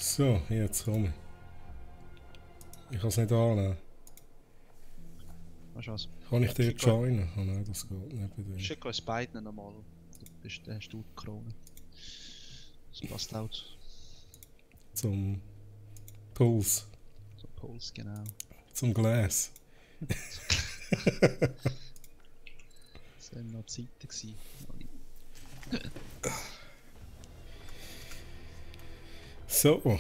So, jetzt komme ich. Ich kann es nicht annehmen. Weißt du was? Kann ich dir joinen? Oh nein, das geht nicht bei dir. Schick uns beiden nochmal. Dann hast du die Krone. Das passt auch Zum Puls. zum Puls, genau. Zum Glas. Das waren noch Zeiten gewesen. So.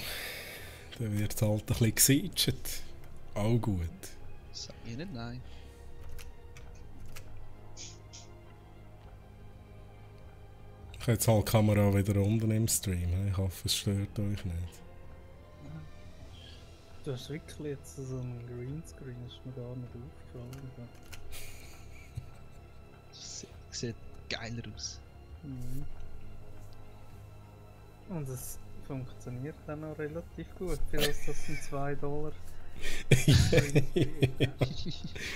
Dann wird halt ein bisschen gesitcht. Auch gut. Sag ich nicht nein. Ich habe jetzt halt die Kamera wieder unten im Stream. Ich hoffe, es stört euch nicht. Du hast wirklich jetzt so einen Greenscreen, das ist mir gar nicht aufgefallen. Sieht geiler aus. Mhm. Und es funktioniert dann noch relativ gut, für das sind $2.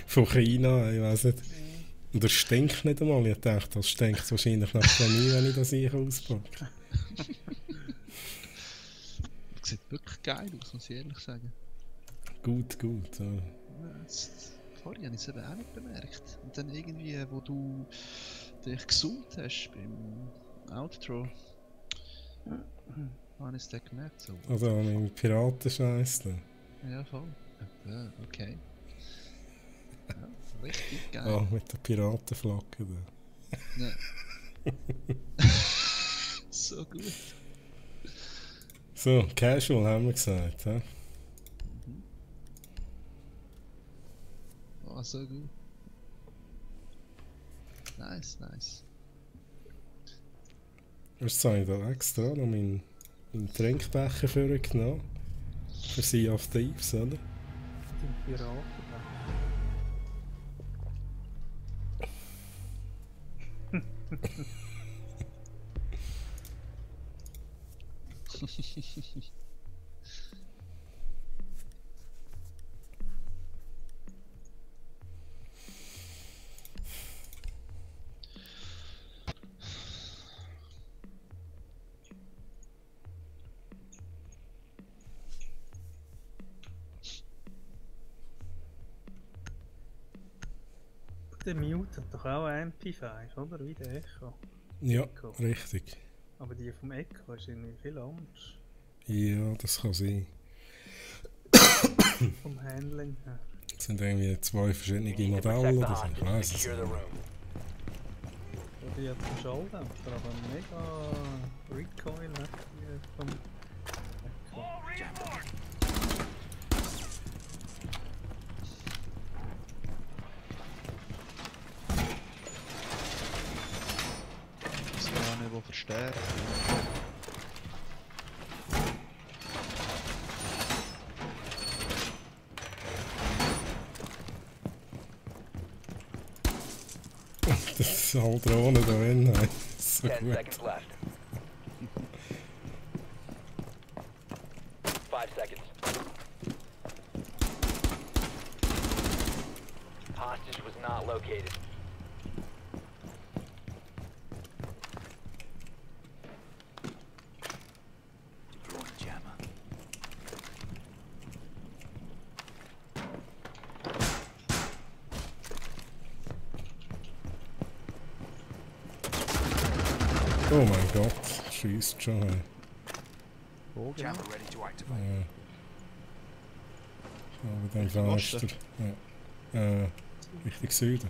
Von China, ich weiß nicht. Und er stinkt nicht einmal. Ich dachte, das stinkt wahrscheinlich nach Chemie, wenn ich das hier auspacke. Sieht wirklich geil aus, muss ich ehrlich sagen. Gut, gut. Ja. Vorher habe ich es eben auch nicht bemerkt. Und dann irgendwie, wo du dich gesund hast beim Outro, habe ich es dann gemerkt. So. Also mein Piratenscheiß da. Ja, voll. Ja, okay. Ja, richtig geil. Ah, mit der Piratenflagge da. Ja. So gut. So, Casual haben wir gesagt, hä? Oh, so gut. Nice, nice. Jetzt habe ich da extra noch meinen Trinkbecher vorgenommen. Für Sea of Thieves, oder? Die Piraten. Der mutet doch auch MP5, oder? Wie der Echo. Ja, Echo. richtig. Aber die vom Echo ist irgendwie viel anders. Ja, das kann sein. Vom Handling her. Es sind irgendwie zwei verschiedene Modelle oder so. Ich weiß es nicht. Die hat einen Schalldämpfer, aber mega Recoil hat die vom Echo. Das kann nicht wo verstärkt. Das ist halt Drohne da drin. So 10 gut. seconds left. 5 seconds. Hostage was not located. Oh mein Gott, schießt schon. Hey. Wo genau? Ja. Aber dann Richtung Fenster. Osten? Ja. Richtung Süden.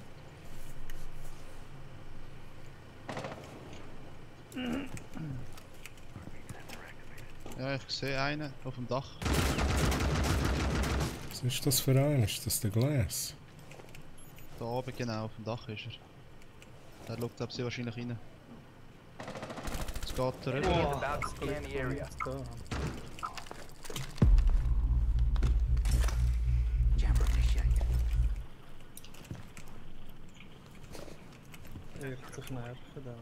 Ja, ich sehe einen auf dem Dach. Was ist das für ein? Ist das der Glas? Da oben genau, auf dem Dach ist er. Der schaut ab sie wahrscheinlich rein. Jetzt geht er Enemy rüber. is about to scan the area. Er wird sich nerven da.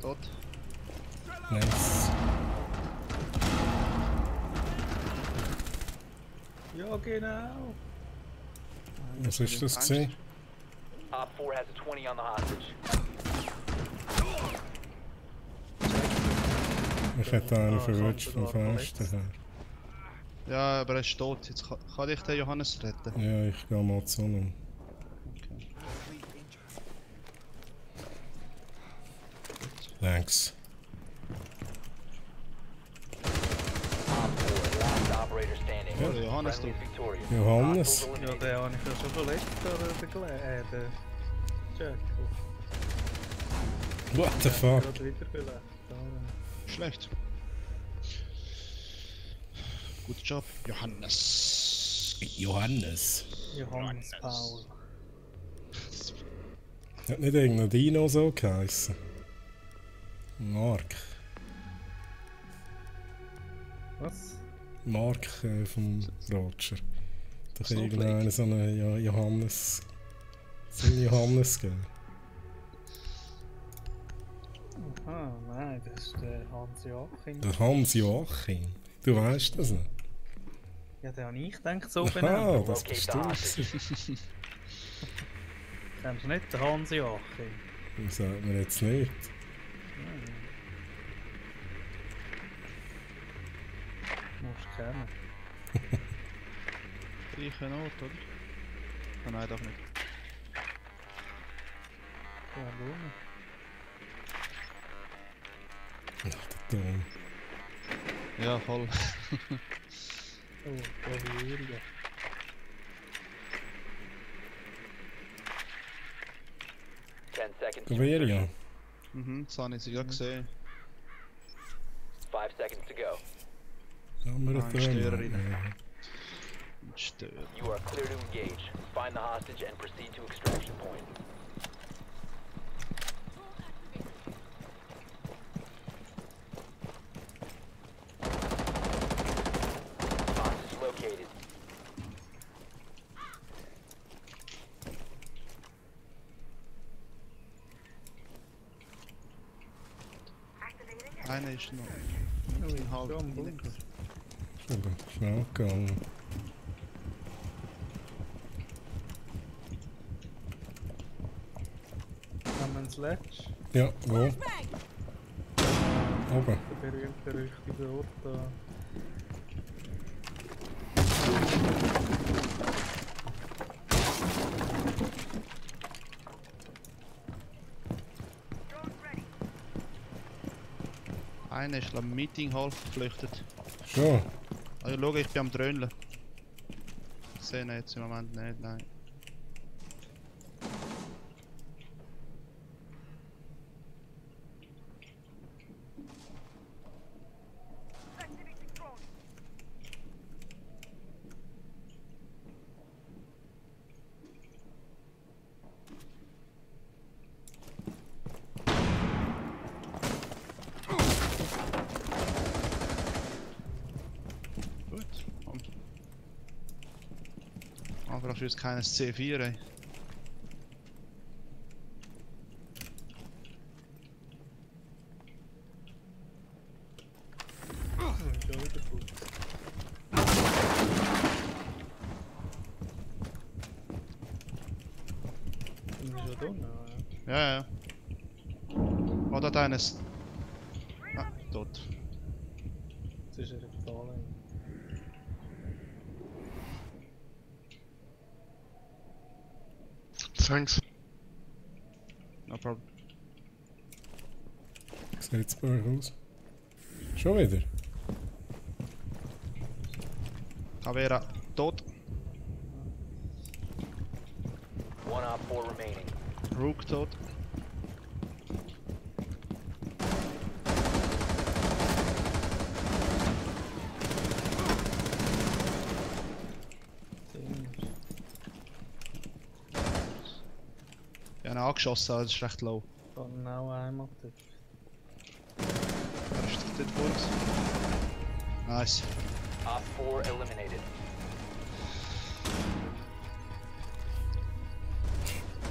Tot. Nice. Ja, genau! Was ist das gewesen? Op 4 has a 20 on the hostage. Ich hätte einen Ah, verwünscht vom kommt er da Fenster verletzt? her. Ja, aber er ist tot. Jetzt kann ich den Johannes retten. Ja, ich gehe mal zu ihm. Okay. Thanks. Op 4, last operator standing. Ja, der Johannes Friendly tot. is victorious. Johannes? Hostiles Ja, eliminated. den habe ich ja schon verletzt, der Jack. What the Der fuck? hat gerade wieder verletzt. Schlecht. Guter Job, Johannes. Johannes. Johannes Paul. Hat nicht irgendein Dino so geheißen? Mark. Was? Mark vom Roger. Doch Snowflake. irgendeiner so einen Johannes. So einen Johannes gegeben. Aha, nein, das ist der Hans Joachim. Der Hans Joachim. Du weißt das nicht? Ja, den habe ich gedacht, so Aha, benannt. das bist du. gewesen. Kennst du nicht den Hans Joachim? Das sagt man jetzt nicht. Musst du kennen. Gleicher Ort, oder? Oh, nein, doch nicht. Ja, Luna. Ach, der Ton. Ja, voll. Oh, Bavaria. Ten seconds to Gaviria. Mhm, das habe ich ja gesehen. 5 seconds to go. Ja, wir Ah, haben ein Störerin. ja. Stör. You are clear to engage. Find the hostage and proceed to extraction point. Hostage located. Einer ist noch Oh, ein halb schon, reingekommen. Ist aber schnell gegangen. Haben wir einen Sledge? Ja, wo? Oben. Der berühmt-berüchtigte Ort da. Einer ist am Meeting Hall geflüchtet. Schon. Also schau, ich bin am Dröhnle. Ich sehe ihn jetzt im Moment nicht, nein. Gut. Aber für uns keines C4, ey. Oh, schon wieder gut. Sind wir schon drin? Ja, ja. Ja, ja. Oh, da hat eines. Ah, tot. Jetzt ist er gefallen. Thanks. No problem. Sieht jetzt bei euch aus? Schon wieder? Caveira tot. One op 4 remaining. Rook tot. Ich habe ihn angeschossen, aber das ist recht low. Kann auch einmal dort. Er ist doch dort vor uns. Nice. Op 4 eliminated.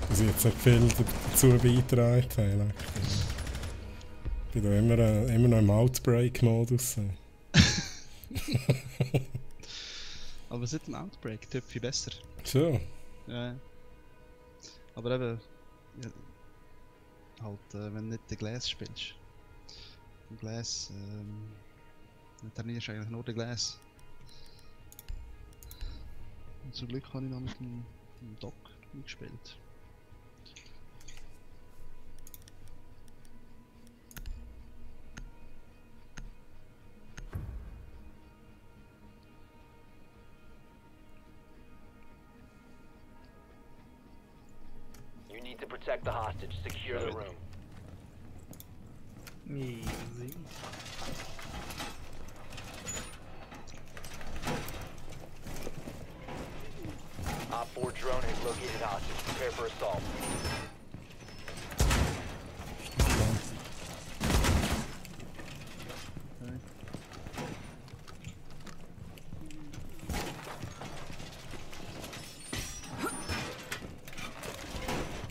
Dass ich jetzt nicht viel dazu beigetragen habe. Ich bin da immer noch im Outbreak-Modus. Aber seit dem Outbreak tut viel besser. So. Ja. Aber eben. Ja, halt, wenn du nicht den Glas spielst. Im Glas. Der ist eigentlich nur der Glas. Und zum Glück habe ich noch mit dem Doc gespielt. You need to protect the hostage. Secure the room. Easy. Op 4 drone has located hostage. Prepare for assault.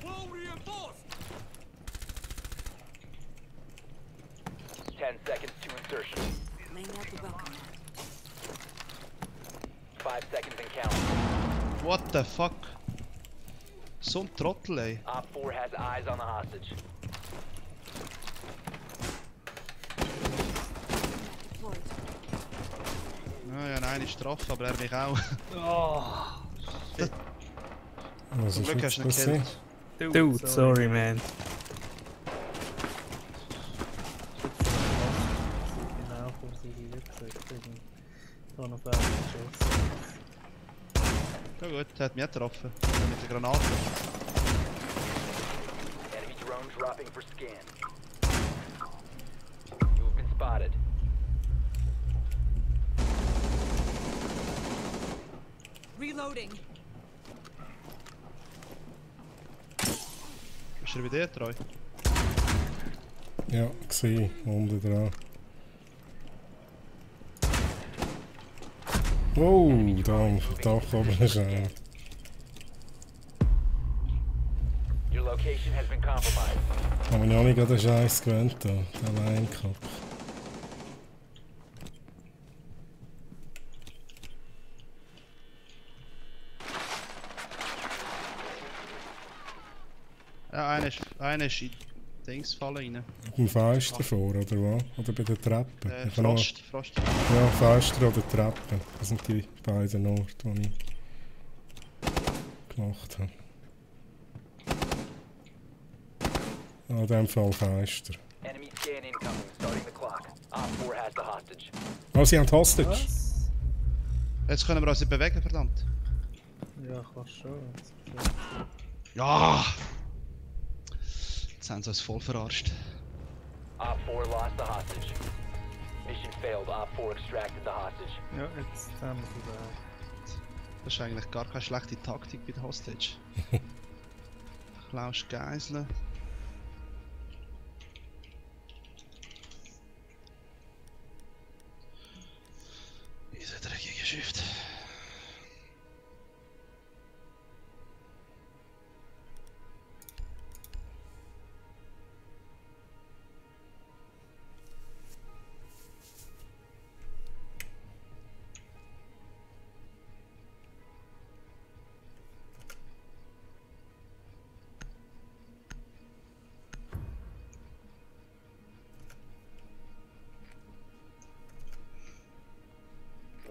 Wall reinforced! 10 seconds to insertion. Laying out the welcome mat. 5 seconds and counting. What the fuck? So ein Trottel, ey. Op 4 has eyes on the hostage. Deployed. Ja, nein, ist getroffen, aber er mich auch. Was Zum ist Glück hast jetzt du ihn passiert? gekillt. Dude, sorry, man. Genau, vor sie hier gesagt haben. So noch Schuss. Ja gut, der hat mich auch getroffen. Mit der Granate. Enemy drone dropping for scan. You have been spotted. Reloading. Ist er bei dir treu? Ja, gesehen, unten dran. Oh, da im Dach oben ist einer. Your location has been compromised. Aber ich habe nicht gerade den Scheiß gewöhnt, da, den Alleinkack. Ja, einer ist in Dings fallen rein. Beim Fenster vor, oder was? Oder bei der Treppe? Ich kann noch- Frost. Ja, Fenster oder Treppe. Das sind die beiden Orte, die ich gemacht habe. In dem Fall Fenster. Enemy scan incoming. Starting the clock. Op 4 has the hostage. Oh, sie haben Hostage! Was? Jetzt können wir uns nicht bewegen, verdammt. Ja, kannst schon. Ja! Jetzt haben sie uns voll verarscht. Op 4 lost the hostage. Mission failed. Op 4 extracted the hostage. Ja, jetzt haben wir sie da. Das ist eigentlich gar keine schlechte Taktik bei der Hostage. Klaust Geiseln. Diese dreckige Schrift.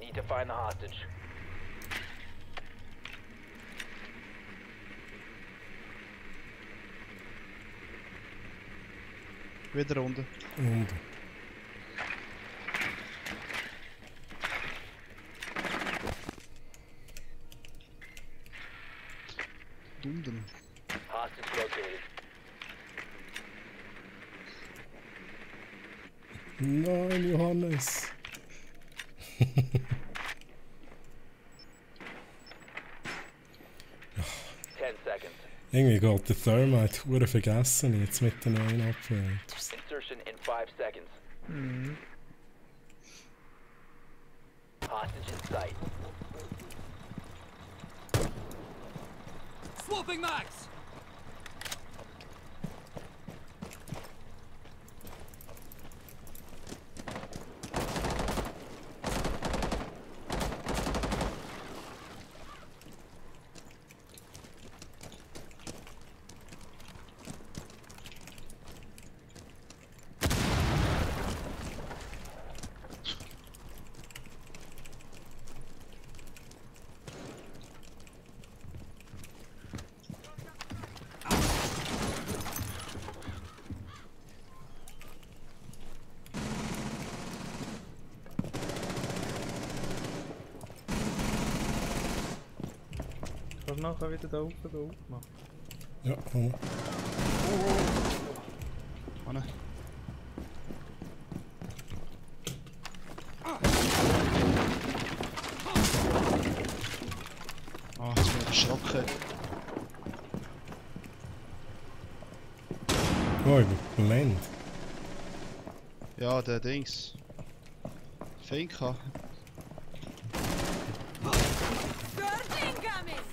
Need to find the hostage. Wieder unten. Und Unten. Hostage located. nein, Johannes! 10 seconds. Irgendwie geht der Thermite hure vergessen jetzt mit den neuen Upgrades. Insertion in 5 seconds. Hostage in sight. Swapping mags! Kannst du nachher wieder da oben machen? Ja, komm. Anne. Ah, jetzt bin ich erschrocken. Oh, ich bin blind. Ja, der Dings. Feinka. Bird incoming!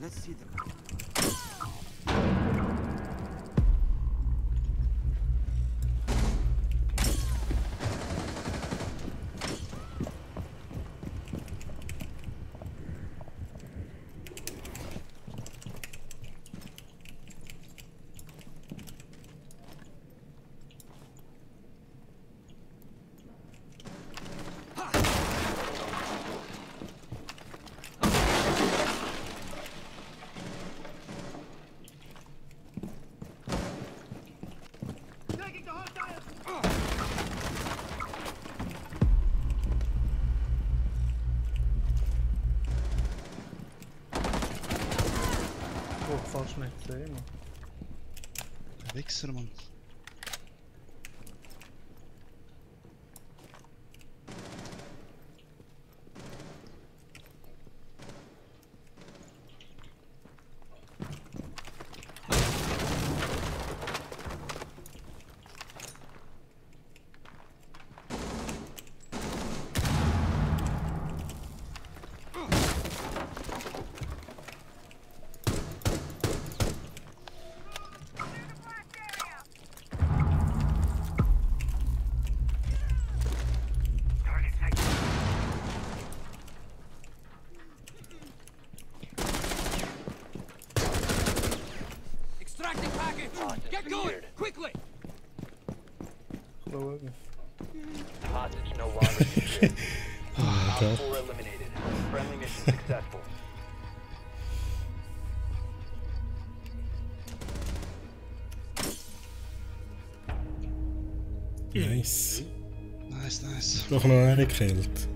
Let's see them. Oh, fast nicht gesehen. Mann. Der Wichser, Mann. Extracting package! Hostage Get going! secured. Quickly! Schauen. Hostage no longer secure. Op Okay. 4 eliminated. Friendly mission successful. Nice. Nice, nice. Doch noch einen gekillt.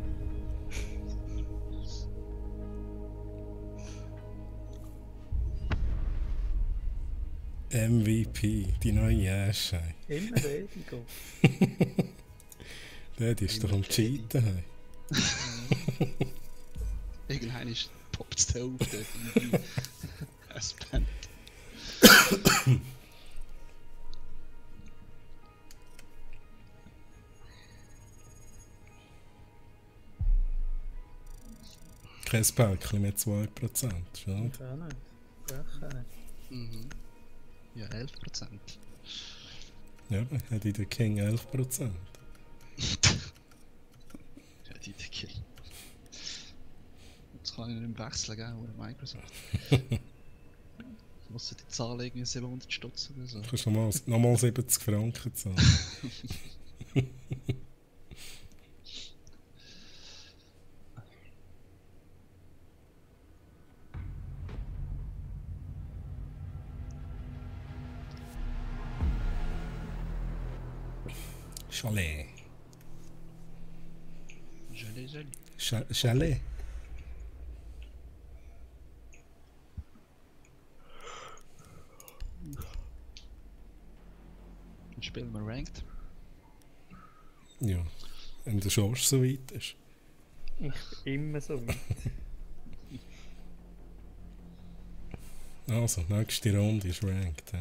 MVP, die neue Asche. Immer ready go. Der ist doch am Cheaten. Hey. Irgendeiner poppt der auf, der irgendwie S-Band. Kein Päckchen mit 2%. Schade. Auch nicht. Sicher nicht. Mhm. Ja, 11%. Ja, hat in der King 11%. Ja, die Kill. Jetzt kann ich nicht mehr wechseln, gell, oder Microsoft. Muss die Zahl irgendwie 700 Stutz oder so. Du kannst nochmal 70 Franken zahlen. Chalet. Joli. Chalet. Dann spielen wir Ranked. Ja. Wenn der Schorsch so weit ist. Ich bin immer so weit. Also, nächste Runde ist Ranked. He?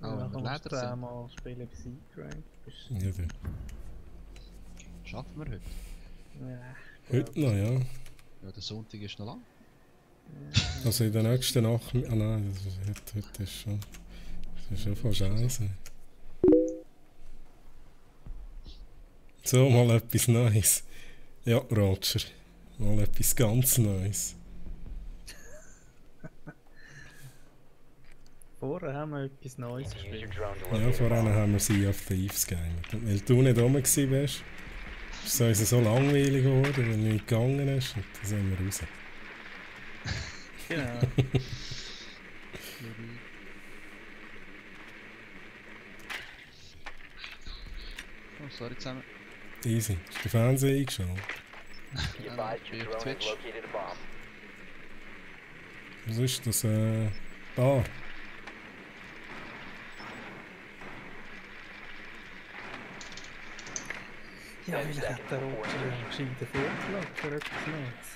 Ah, Dann wenn wir kannst du Leder sind. mal spielen, bis du rankt bist. Ja, du. Schaffen wir heute? Ja, Heute noch, ja. Ja, der Sonntag ist noch lang. Also in der nächsten Nacht. Ah nein, heute ist schon. Das ist schon voll scheiße. So, mal etwas Neues. Ja, Roger. Mal etwas ganz Neues. Vorher haben wir etwas Neues Use your gespielt. drone to Ja, locate a vorhin bomb. haben wir Sea of Thieves gegamet. Weil du nicht rum warst, ist es uns so langweilig geworden, weil du nicht gegangen ist. Und dann sind wir raus. Genau. Oh, sorry zusammen. Easy. Ist der Fernseher eingeschaltet? Be advised your drone has Twitch. located a bomb. Was ist das? Bar. Ja, vielleicht hat der Roger einen gescheiten Vorschlag für etwas Neues.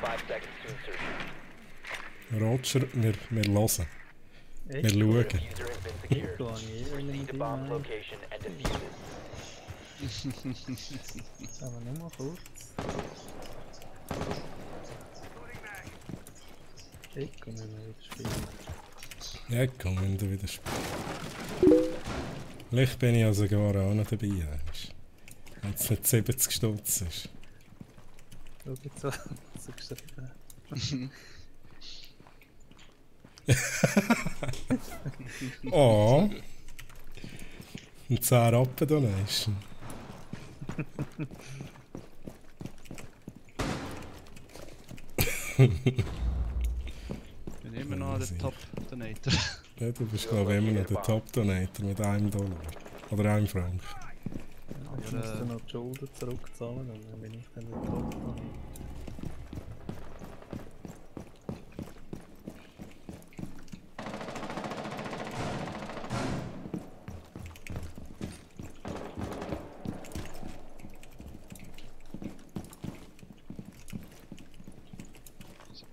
5 seconds to insertion. Roger, wir hören. Wir Echt? schauen. Diffuser has been secured. Gar nicht, wenn Proceed ich to mit bomb's ihm location and defuse it. aber nur mal kurz. Echo müssen wir wieder spielen. Ja, komm, wenn du wieder spielst. Vielleicht bin ich also gar auch noch dabei. Wenn es nicht 70 Stutz ist. Schau jetzt, was du geschrieben hast. Oh! Ein 10 Rappen Donation. Ich bin immer noch der Top-Donator. Ja, du bist glaube ich immer noch der Top-Donator mit $1. Oder 1 Franken. Ich muss dann noch die Schulden zurückzahlen, und dann bin ich dann der Top.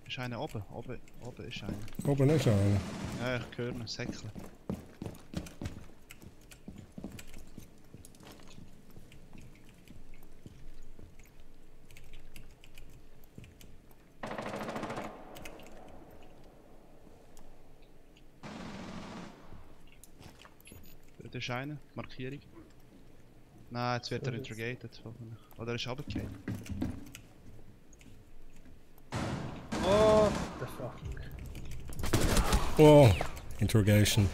Ist einer oben? Oben ist einer. Oben ist einer. Ja, ich höre ihn säckeln. Dort ist einer, Markierung. Nein, jetzt wird er interrogated. Hoffentlich. Oder er ist runtergefallen. What the fuck? Oh! Interrogation.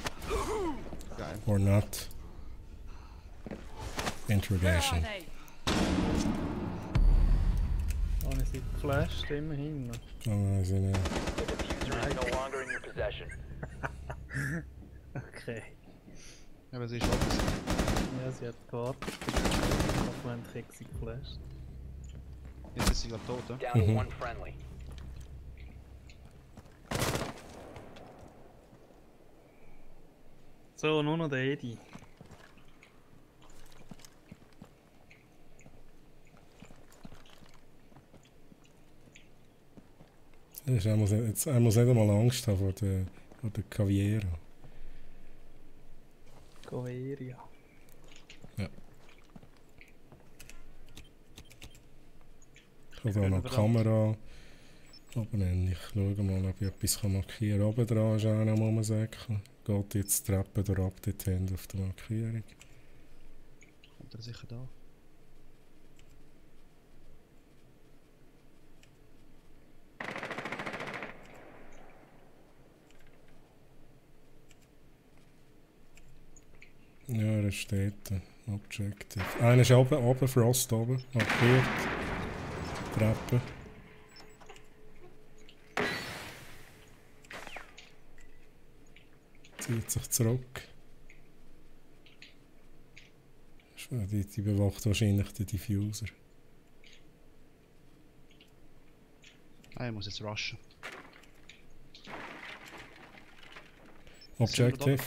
Geil. Or not. Where Interrogation. are they? Oh, ich bin geflasht, immerhin noch. Oh, weiß ich nicht. The diffuser is no longer in your possession. Okay. Aber sie ist oben. Ja, sie hat gewartet. Ich habe sie geflasht. Jetzt ist sie gerade tot, ja? Down to Mhm. one friendly. So, nur noch der Edi. Er muss nicht einmal Angst haben vor der Caviera. Goveria. Ich habe da noch die Kamera abnehmen. Ich schaue mal, ob ich etwas markieren kann. Oben dran ist einer am Rumsäckeln. Geht jetzt die Treppe durch ab, dort hinten auf der Markierung. Kommt er sicher da? Ja, er steht da. Objective. Einer ist oben, Frost oben, markiert. Treppe. Zieht sich zurück. Die bewacht wahrscheinlich den Diffuser. Ah, ich muss jetzt rushen. Objective.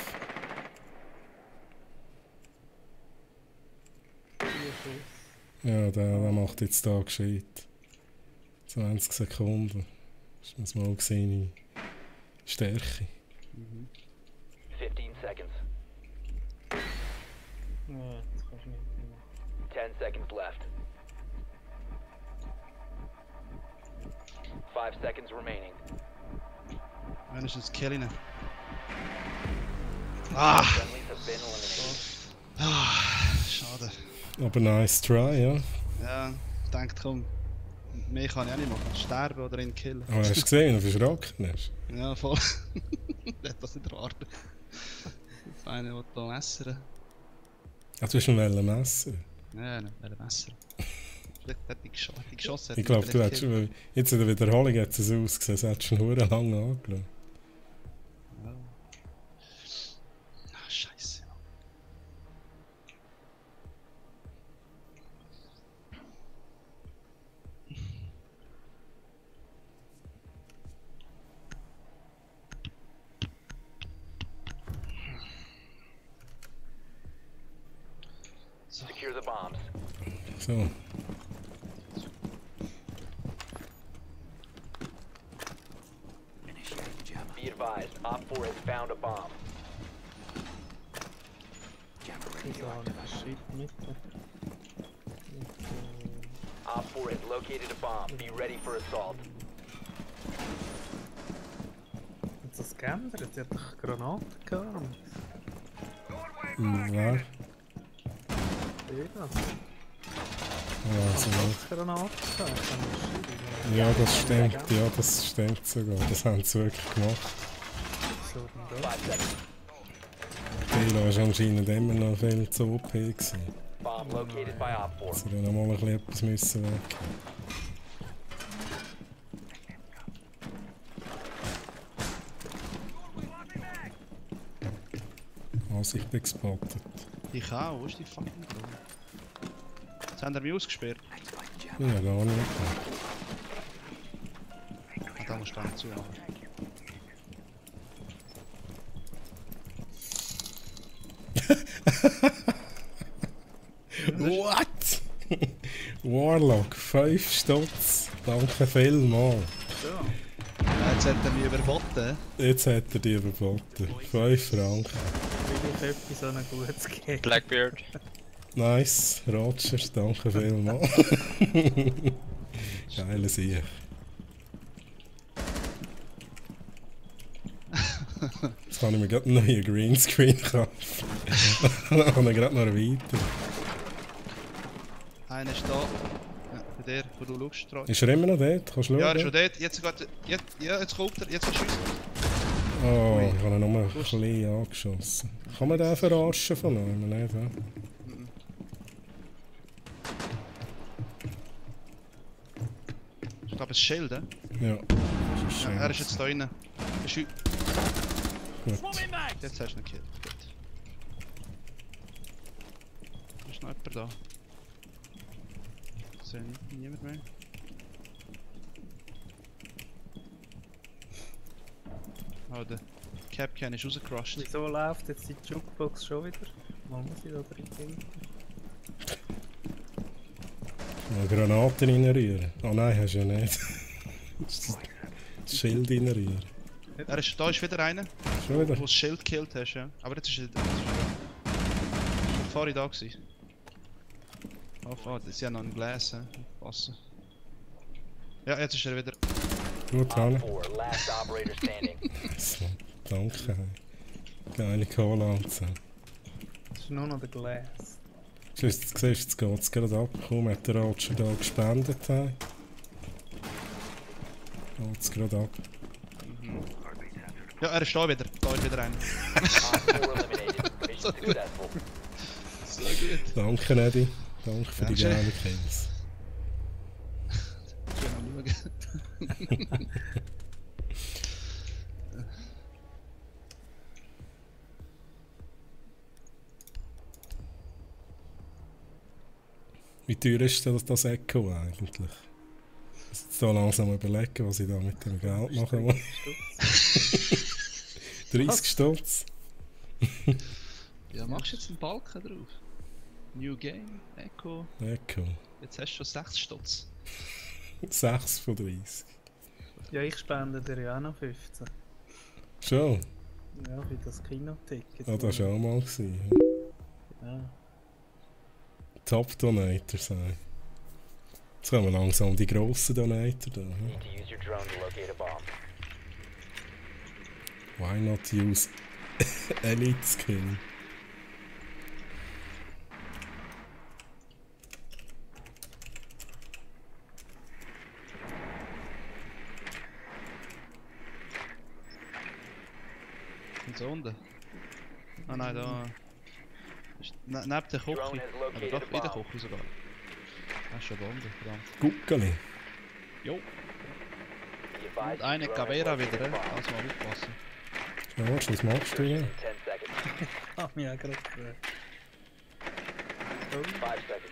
4 Schuss. Ja, der macht jetzt da gescheit. 20 Sekunden. Das ist mal seine Stärke. 15 seconds. Ja, das kannst du nicht machen. 10 seconds left. 5 seconds remaining. Einer ist ein Killen. Friendlies have been eliminated. Schade. Aber nice try, ja. Ja, ich dachte, komm, mehr kann ich auch nicht machen. Sterben oder ihn killen. Aber hast du gesehen, wie verschrocken ist? Ja, voll. Ich hätte das nicht erwartet. Einer will da messern. Ja, du hast ihn messen. Nein, nicht ein Messer. Vielleicht hätte ich geschossen. Ich glaube, du hättest jetzt in der Wiederholung hat es ausgesehen, es hat schon lange angeschaut. Ah, Scheiße. Secure the bombs. So. Be advised, Op 4 has found a bomb. Wieso habe ich Shit mit? Op 4 has located a bomb. Be ready for assault. Hat das geändert? Sie hat doch Granaten gehabt. Wer? Irgendwas. Ja, also nicht. Granaten gehabt. Ja, das stimmt. Ja, das stimmt sogar. Das haben sie wirklich gemacht. So, denn da. 5 seconds. Dela war anscheinend immer noch viel zu OP gewesen. Bomb located by Op 4. Sie dann noch mal ein bisschen etwas müssen weg. Also ich bin gespottet. Ich auch, wo ist die fucking Drohne? Jetzt haben wir mich ausgesperrt. Ja, gar nicht. Ah, da musst du nicht zu. What? Warlock, 5 Stutz. Danke vielmals. Jetzt hat er mich überboten. Jetzt hat er die überboten. 5 Franken. Will ich etwas so ein gutes geben? Blackbeard. Nice, Roger, danke vielmals. Geile Sieg. Jetzt kann ich mir gerade einen neuen Greenscreen kaufen. Und dann gerade noch weiter. Einer ist da. Ja, bei der, wo du schaust, drauf. Ist er immer noch dort? Kannst du schauen? Ja, er ist schon dort. Jetzt geht ja, jetzt kommt er. Jetzt verschießt er. Oh, ich habe ihn nur ein bisschen angeschossen. Kann man den verarschen von einem? Nicht, ja? Ich glaube, es ist Schild, Ja. ja, er ist jetzt da drinnen. Gut. Jetzt hast du ihn gekillt. Gut. Ist noch jemand da? Ich sehe niemand mehr. Oh, der Capcan ist rausgerusht. Wieso läuft jetzt die Jukebox schon wieder? Wo muss ich da drin gehen? Mal Granaten reinrühren. Oh nein, hast du ja nicht. Das Schild reinrühren. Da ist wieder einer, Schon wieder? wo das Schild gekillt hast, ja. Aber jetzt ist er. Vorhin da gewesen. Oh, das ist ja noch ein Glas, passen. Ja, jetzt ist er wieder. Gut, Op Hanne. 4, last operator standing. So, danke. Geile Cola-Anzahl. Das ist nur noch der Glas. Siehst du, jetzt geht es gerade ab. Kaum hat der Roger da gespendet. Geht es gerade ab. Ja, er ist da wieder. Da ist wieder einer. Op 4 eliminated. Mission successful. So gut. Danke, Eddie. Danke für die Dankeschön. geile Kills. Wie teuer ist das Echo eigentlich? Ich muss jetzt so langsam überlegen, was ich da mit dem Geld machen muss. 30 Stutz. Ja, machst du jetzt einen Balken drauf? New Game, Echo. Echo. Jetzt hast du schon 6 Stutz. 6 von 30. Ja, ich spende dir ja auch noch 15. Schon? Ja, für das Kinoticket. Ah, das war auch mal. Gewesen. Ja. Top Donator sein. Jetzt kommen langsam die grossen Donator da. Hm? Need to use your drone to locate a bomb. Why not use Elite Skin? Und so unten. Ah nein, da. Ist neben der Küche. Drone has Oder located doch, a in der bomb. Küche sogar. Das ist schon da unten, verdammt. Guckeli. Jo. Be advised, Und eine your drone has Caveira located wieder, a bomb. also mal aufpassen. George, was machst du hier? 10 seconds. Ah, mich auch gerade gefragt. 5 seconds.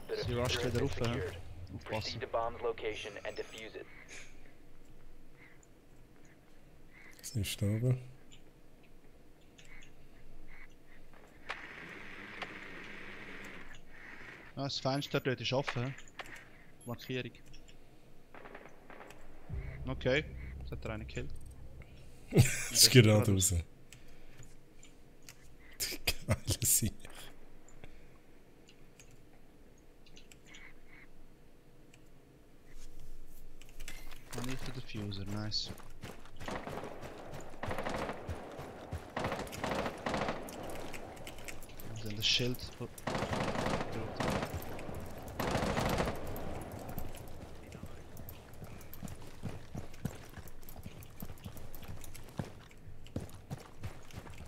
The Sie rusht diffuser has wieder been rauf, hä? secured. Aufpassen. Proceed to bomb's location and defuse it. Was ist da oben? Ah, das Fenster dort ist offen. He? Markierung. Okay, das hat er einen gekillt. Es geht gerade raus. Die geile Sieg. Ah, nicht der Diffuser, nice. Und dann das Schild.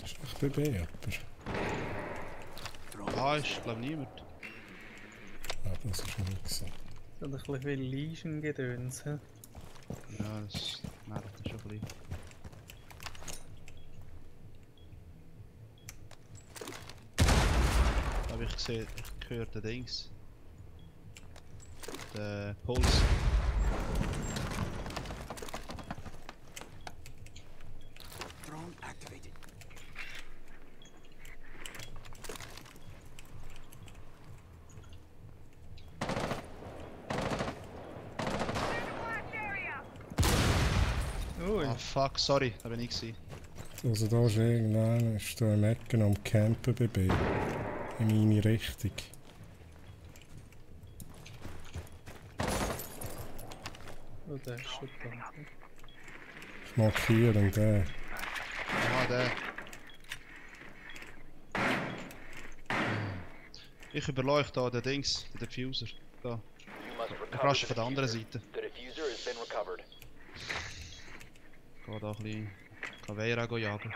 Ist echt BB jemand? Ah, ich glaube niemand. Ah, das ist nicht gewesen. So ein bisschen viel Legion-Gedöns. hä? Ja, das nervt mich schon ein bisschen. Da habe ich gesehen, ich höre den Dings. Den Puls. Drone activated. Ui, Ah fuck, sorry, da bin ich gewesen. Also da ist irgendeiner, ist da im Ecken am Campen BB. In meine Richtung. oh, der ist schon da. Ich markiere den. Ah, der. Ich überleuchte da den Dings, den Diffuser. Da. You must Ich recover rasche the von der anderen diffuser. Seite. The diffuser has been recovered. Geh da ein bisschen Caveira jagen.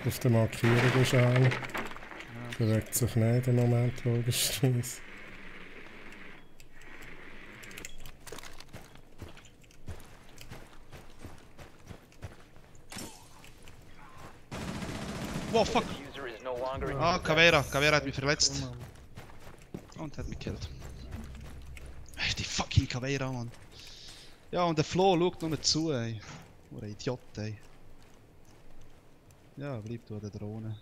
Auf der Markierung ist einer. Bewegt sich nicht im Moment, logischerweise. Wow, fuck! The diffuser is no longer in Ah, your Caveira. Caveira hat mich verletzt. Oh, Mann. Und hat mich gekillt. Die fucking Caveira, Mann. Ja, und der Flo schaut noch nicht zu, ey. Oder ein Idiot, ey. Ja, bleib du an der Drohne.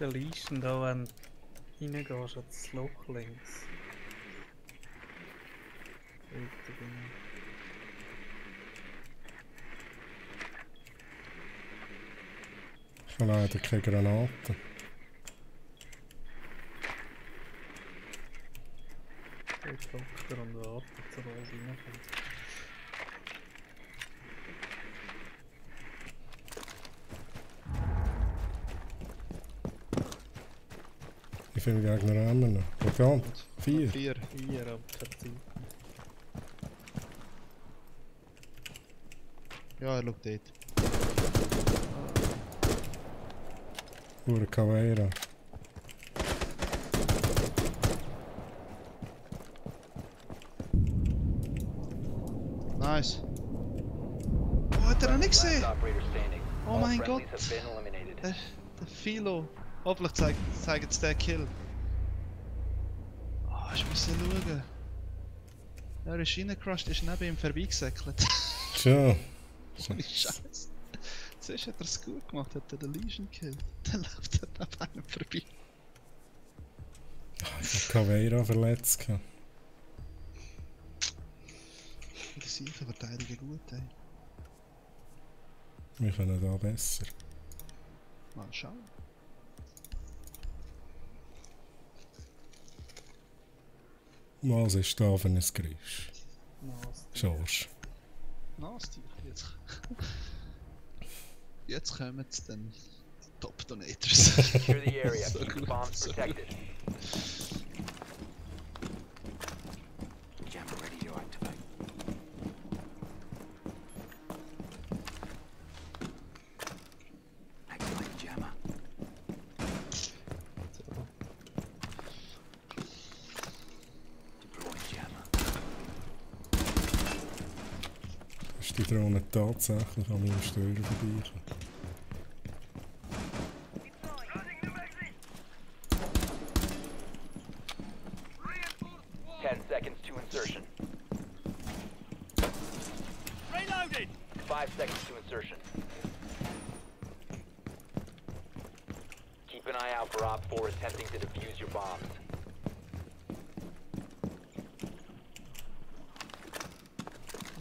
Der Legion da, wenn du reingehst, an das Loch links. Weiter genau. Ich habe leider keine Granaten. Dort hockt er und wartet, sobald er reinkommt. Wie viele Gegner haben wir noch? Bekannt? 4. 4. 4 ab keine Zeit. Ja, er schaut dort. Pure Caveira. Nice. Oh, hat er noch nicht gesehen? last operator standing. Oh All mein friendlies Gott. have been eliminated. Der Philo. Hoffentlich zeigt es den Kill. Ah, ich muss schauen. Er ist reingecrushed, ist neben ihm vorbeigesäckelt. Tja. Ohne Scheiß. Zuerst hat er es gut gemacht, hat er den Legion gekillt. Dann läuft er neben einem vorbei. Ich habe Caveira verletzt. gehabt. Die Siechen verteidigen gut, ey. Wir können da besser. Mal schauen. Was ist da für ein Geräusch? Nasty. Schorsch. Nasty. Jetzt kommen jetzt dann die Top Donators. Secure the area. So Keep the gut, bombs so protected. Jammer ready to activate. Activate jammer. Deploy jammer. Ist die Drohne tatsächlich an meinem Störer vorbeigekommen? 10 seconds to insertion. Reloading! 5 seconds to insertion. Keep an eye out for Op 4 attempting to defuse your bombs.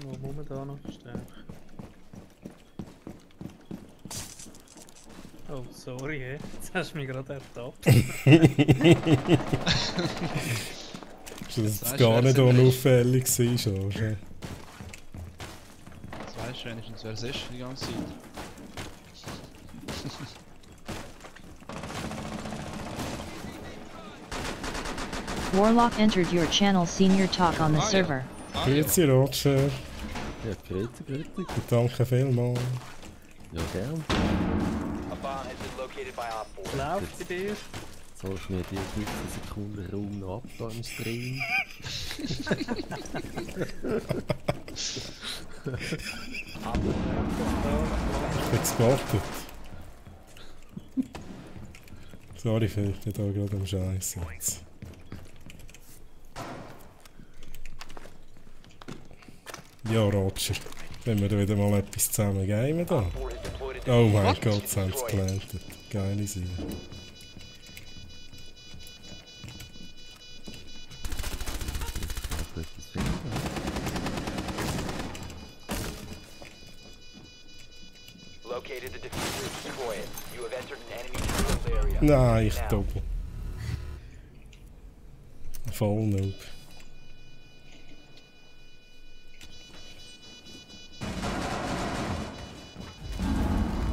Wo muss man da noch verstärken? Oh, sorry, hey. Jetzt hast du mich gerade ertappt. Ist das Weißt, gar wer nicht sind wir? unauffällig gewesen, schon? Jetzt weißt du wenigstens, wer es ist die ganze Zeit. Warlock entered your channel senior talk on the Ah, ja. server. Ah, ja. Grüezi Roger, Ja, grüezi. danke vielmals. Ja, gern. A bomb has been located by Op 4. Läuft bei dir? Sollst du mir die 15 Sekunden Raum noch abgehen im Stream? Ich bin gespottet. Sorry, Phil, ich bin da gerade am Scheiß jetzt. Ja, Roger, wenn wir da wieder mal etwas zusammen gamen da. 4 is deployed to Oh mein What? Gott, sie haben es geplantet. Geile Sache. Hast du etwas finden? located the diffuser. Destroy it. You have entered an enemy controlled area. Nein, ich Now. doppel. Voll Noob.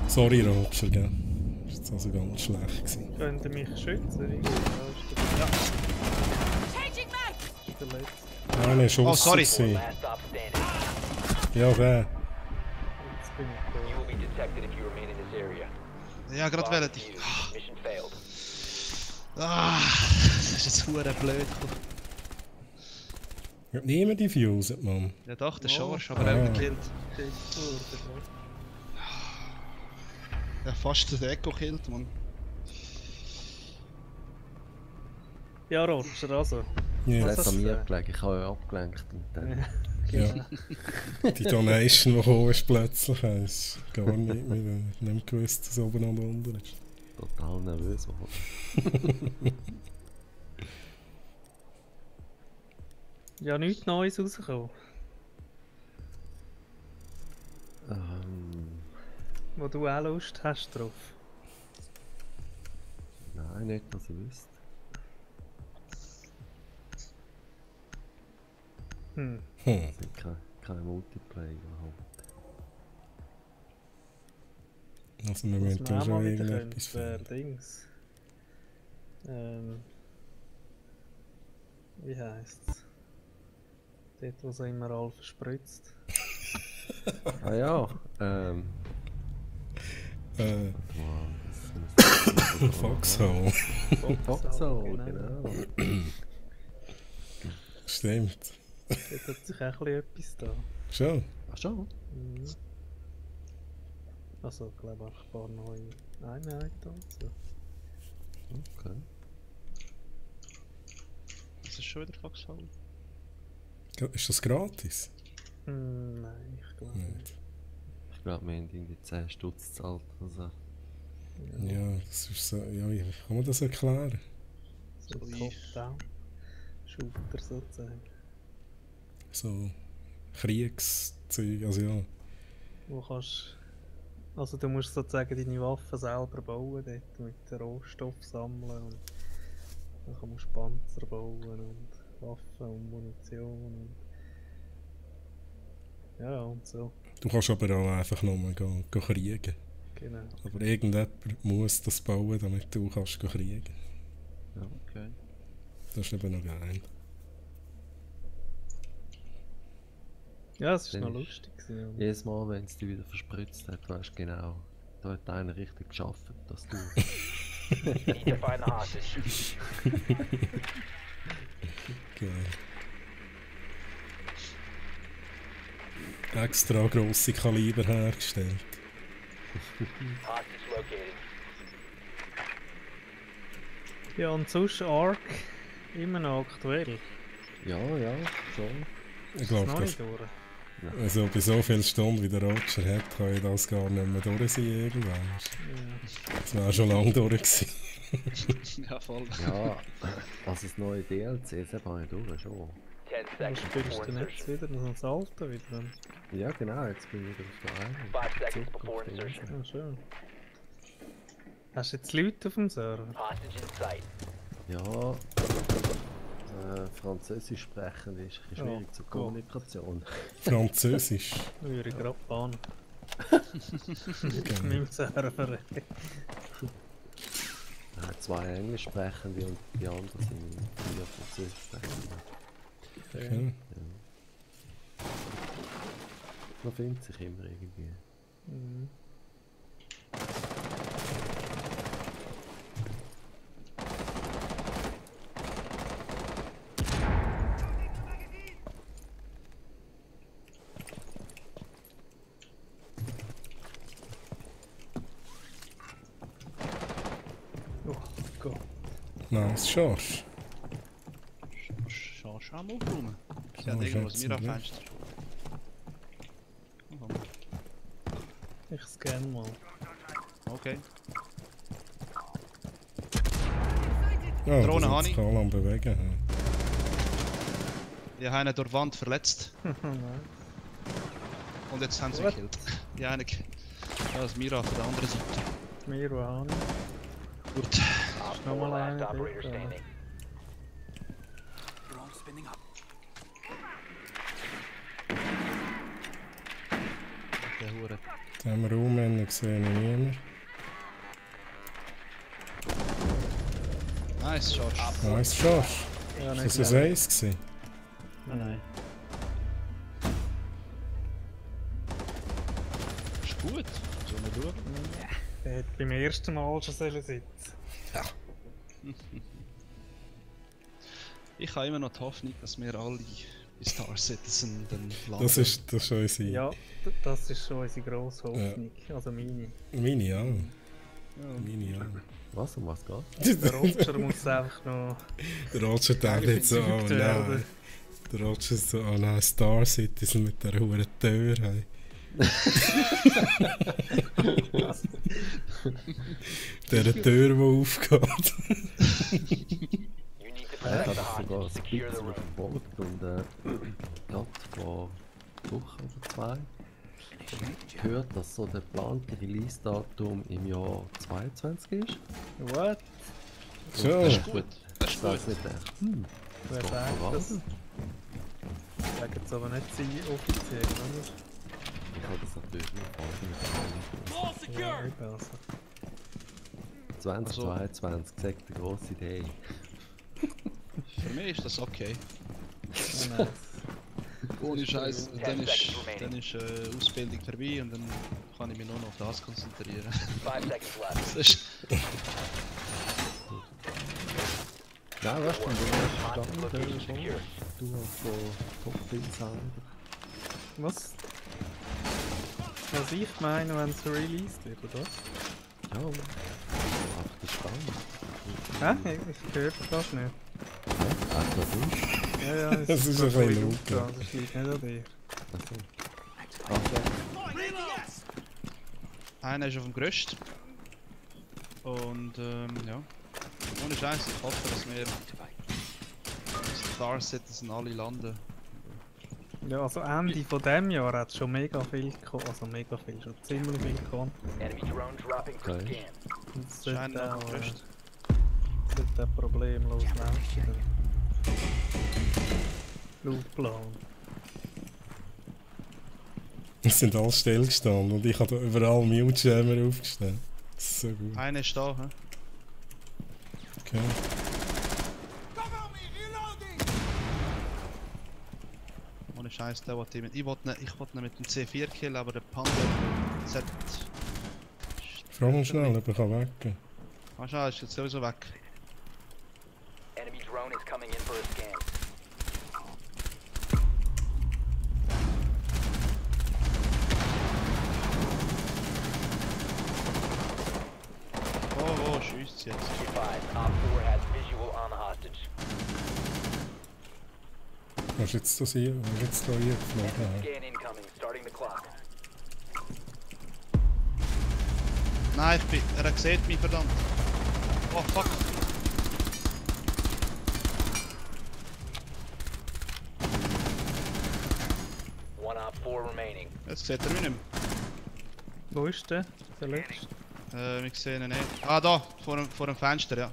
Sorry Roger, gell? Das war jetzt also ganz schlecht gewesen. Könnt ihr mich schützen? Ja. Ist der letzte. Nein, er war Oh, sorry. gewesen. Last stop standing. Ja, der. Jetzt bin ich You will be detected if you remain in this area. Ja, gerade Bomb während dich. defused. Mission failed. Ah, das ist jetzt hure blöd. Ich hab niemand diffused, Mann. Ja doch, der Oh. Schorsch, aber Ah. er gekillt. da. Ja, fast den Echo killt, man. Ja, Roger, also. Ja, Das hat hast an du mir gesagt? gelegen, ich habe ja abgelenkt und dann... ja. Die Donation, die gekommen ist plötzlich, ist gar nicht mehr, nicht gewusst, dass oben und unten ist. Total nervös geworden. Ja, nichts Neues rausgekommen. Wo du auch Lust hast drauf. Nein, nicht, dass ich wüsste. Hm. Es sind keine Multiplayer halt. Also wir Was müssen wir da auch schon mal wieder irgendetwas können, wäre finden. Dings. Wie heisst's? Dort, wo sie immer alle verspritzt. Ah ja, Äh, wow, das ist Foxhole. Foxhole, genau. Stimmt. Dort hat sich auch ein bisschen etwas da. Schon. Ach schon? Mhm. Also, ich glaube auch ein paar neue Einheiten und so. Okay. Das ist schon wieder Foxhole. Ist das gratis? Nein, ich glaube nicht. Nicht. Ich glaube, wir haben irgendwie 10 Stutz gezahlt. Also. Ja, das ist so. Ja, wie kann man das erklären? So So Top-Down-Shooter sozusagen. So Kriegszeug, also ja. Wo kannst. Also, du musst sozusagen deine Waffen selber bauen, dort mit den Rohstoff sammeln und dann musst du Panzer bauen und Waffen und Munition und. Ja, und so. Du kannst aber auch einfach nur gehen kriegen. Genau. Aber irgendjemand muss das bauen, damit du kannst kriegen. Ja, okay. Das ist eben noch geil. Ja, es war Dann noch ist- lustig. Gewesen. Jedes Mal, wenn es dich wieder verspritzt hat, weißt du genau, da hat einer richtig geschafft, dass du. You need to find the hostage. Geil. Extra grosse Kaliber hergestellt. Hostage located. Ja, und sonst Ark immer noch aktuell. Ja, ja, schon. Ich Ist glaube, noch das nicht durch. Also bei so vielen Stunden wie der Roger hat, kann ich das gar nicht mehr durch sein irgendwann. Das wäre schon lange durch gewesen. Ja, voll. Ja, also das neue DLC, das habe ich durch, schon. 10 Dann seconds spielst before du jetzt insertion. wieder das alte wieder. Ja genau, jetzt bin ich wieder auf der einen. 5 seconds before insertion. Ah, schön. Hast du jetzt Leute auf dem Server? Hostage in sight. Ja, Französisch sprechen ist ein bisschen schwierig zur Gott. Kommunikation. Französisch. Würde ich gerade bannen. Auf Genau. meinem Server. Zwei Englisch sprechende und die anderen sind 4 Französisch sprechende. Okay. Man findet sich immer irgendwie. Mhm. Oh Gott. Nice, Schorsch. Schau mal rum. Ich habe Oh, irgendwas schätze mir am nicht. Fenster. Oh, Ich scanne mal. okay. Ja, Drohne das habe ist ich. Karl am Bewegen. Ich habe ihn durch die Wand verletzt. Nein. Und jetzt haben sie What? gekillt. Ja, eine. Ja, das Mira auf der anderen Seite. Miro Hani. Gut. Op 4 Nochmal last eine operator dort, standing. Drone spinning up. Der Hure. Da haben wir Raumänner gesehen, niemand. Nice, George. Nice, Schorsch. Ja, Ist nicht das ein Ace gewesen? Nein. Ist gut. Sollen wir schauen? Der hätte beim ersten Mal schon sitzen. Ich habe immer noch die Hoffnung, dass wir alle bei Star Citizen dann landen. Das ist unsere... Ja, das ist schon unsere grosse Hoffnung. Also meine. Meine ja. Ja. Meine ja. Was, um was geht? Der Roger muss einfach noch. Der Roger denkt jetzt so, oh überzeugt werden. nein. Der Roger ist so, oh nein, Star Citizen mit der hohen Tür. Hey. Der Tür, die aufgeht. You need to Ich protect habe the das sogar hostage. ein Secure the bisschen room. verfolgt und gerade vor einer Woche oder zwei gehört, dass so der geplante Release-Datum im Jahr 22 ist. What? So, Das ist gut. Das ist Das gut. ist nicht echt. Wer geht sagt voran. das? Sagen es aber nicht sie offiziell, oder? Ich habe das natürlich nicht vorher. Ja, eben, also. 2022 sagt eine grosse Idee. Für mich ist das okay. Ja, nice. Ohne Scheiß, 10 dann seconds ist remaining. Ausbildung vorbei und dann kann ich mich nur noch auf das konzentrieren. 5 seconds left. Das ist. Nein, weißt du, wenn du Hostage erst location dann secured. du hast so Top-Bills haben. Was? Was ich meine, wenn es released wird, oder? Ja, einfach die Spannung. Hä? Ich höre das nicht. Also du? Ja, ja, es Das ist ein ein bisschen bisschen laut, laut, das liegt nicht an dir. Also, Einer ist auf dem Gerüst. Und ja. Ohne Scheiß, ich hoffe, dass wir Star Citizen alle landen. Ja, also Ende von diesem Jahr hat es schon mega viel gekommen, also mega viel, schon ziemlich viel gekommen. Enemy drone dropping for Okay. scan. Und es Scheint sollte noch auf auch, dem Gerüst. sollte auch problemlos laufen. Laut Plan. es sind alle stillgestanden und ich habe da überall Mute-Jammer aufgestellt. Das ist so gut. Einer ist da, hä? Okay. Ohne Scheiß, der wollte ich wollte ihn mit dem C4 killen, aber der Panda sollte. Frag mal schnell, ob ich weggehen Ah, schau, ist jetzt sowieso weg. Enemy drone is coming in for a scan. Oh, schießt jetzt. Be advised, Op 4 has visual on the hostage. Was ist jetzt das hier? Was ist jetzt da hier geflogen? Scan incoming, starting the clock. Nein, er sieht mich, verdammt. Oh fuck. One op 4 remaining. Jetzt sieht er mich nicht mehr. Wo ist der? Der letzte? Wir sehen ihn nicht. Ah, da, vor dem Fenster, ja.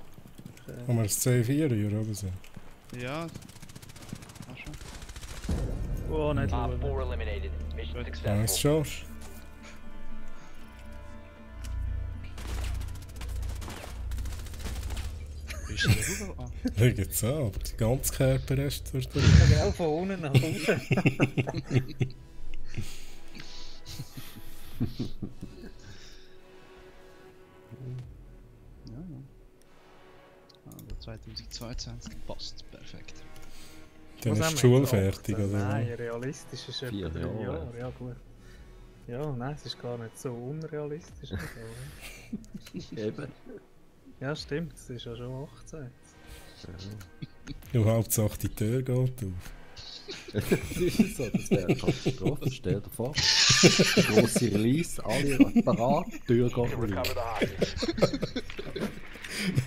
Haben wir das C4 hier oder so? Ja. Ach schon. Oh, nicht Op schauen. 4 eliminated. Mission Nice, successful. Josh. Bist du da rüber? Ah. Schau jetzt an, aber die ganze Körperreste durch. Genau von unten nach oben. Ja, ja. Aber 2022 passt perfekt. Dann Was ist haben die wir Schule jetzt? fertig, 18? oder? Nein, realistisch ist etwa 4 3 Jahre. Jahre. Ja, gut. Ja, nein, es ist gar nicht so unrealistisch. Nicht, aber- Eben. Ja, stimmt, es ist ja schon 18. Ja, Hauptsache die Tür geht auf. Das ist so, das wäre eine Katastrophe. Stell dir vor. Grosse Release, alle parat, Tür geht To rein. recover the hostage.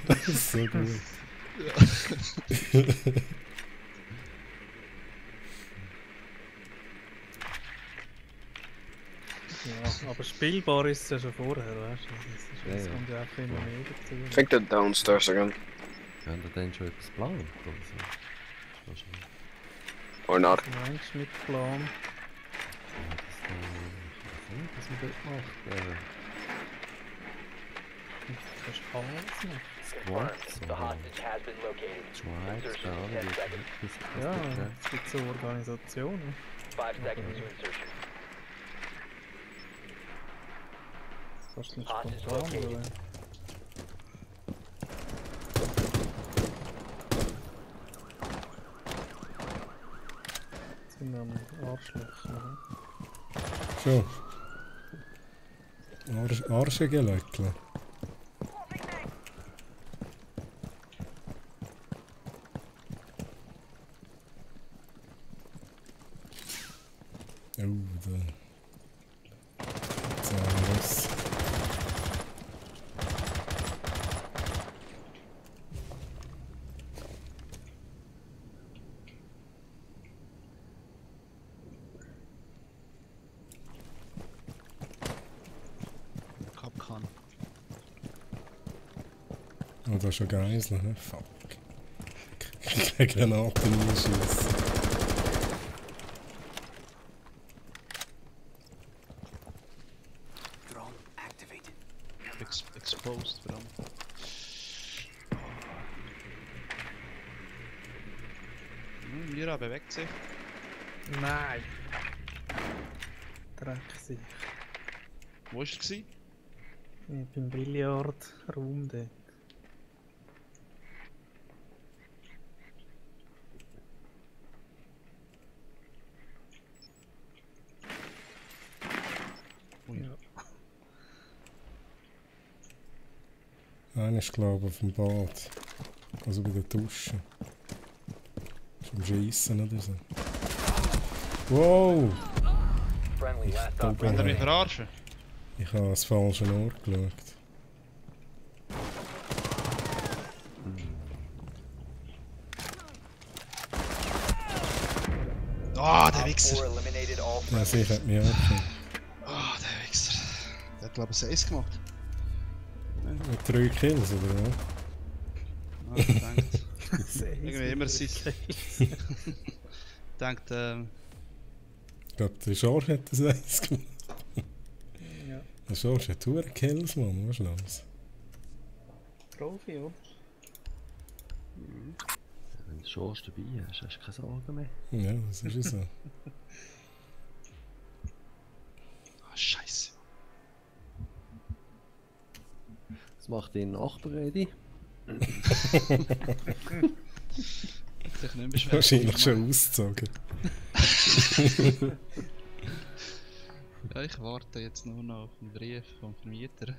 Das ist so gut. Ja, aber spielbar ist es ja schon vorher, weißt du? Das Ja, ja. kommt ja einfach immer mehr dazu. I think they're downstairs again. Haben wir denn schon etwas geplant? Oder so? Ist wahrscheinlich- Or not. Meinst du mit Plan? Ja, das, ich weiß nicht, was man dort macht. Du kannst alles machen. Confirmed. The Squads hostage has been located. Tribes, Insertion in keine 10 Ahnung, seconds. wie das Ja, betrifft. es gibt so Organisationen. 5 seconds to insertion. Fast nicht Hostage spontan, located. oder? Sind am Arschlöcher, ne? So. Arschengeleckel. Oh, da. Jetzt haben wir was. Kapkan. Oh, da ist schon Geisel, ne? Fuck. Keine Granaten einschießen. Drone activated. Exposed, verdammt. Mira bewegt sich. Nein! Dreck sich. Wo war er? Gewesen? Ich bin Billiardraum dort. Ui. Ja. Einer ist, glaube ich, auf dem Bad. Also bei der Dusche. Ist am Schiessen oder so. Wow! Friendly, last Da op. Wollt ihr mich oben. verarschen? Ich habe ans falsche Ort geschaut. Ah, der Op 4 Wichser! eliminated all Ja, friendlies. sie hat mich angekriegt. Ah, der Wichser. Der hat, glaube ich, 6 gemacht. Mit 3 Kills, oder was? Ah, ich denkt. Irgendwie immer sich. Denkt, Ich glaube, der Schorsch hat das eins gemacht. Ja. Der Schorsch hat hure Kills, Mann. Was ist los? Profi, oder? Wenn du schon dabei hast, hast du keine Sorgen mehr. Ja, das ist ja so. ah, Scheiße. Das macht dein Nachbar ready. Sich nicht beschweren. Wahrscheinlich schon ausgezogen. Ja, ich warte jetzt nur noch auf den Brief vom Vermieter.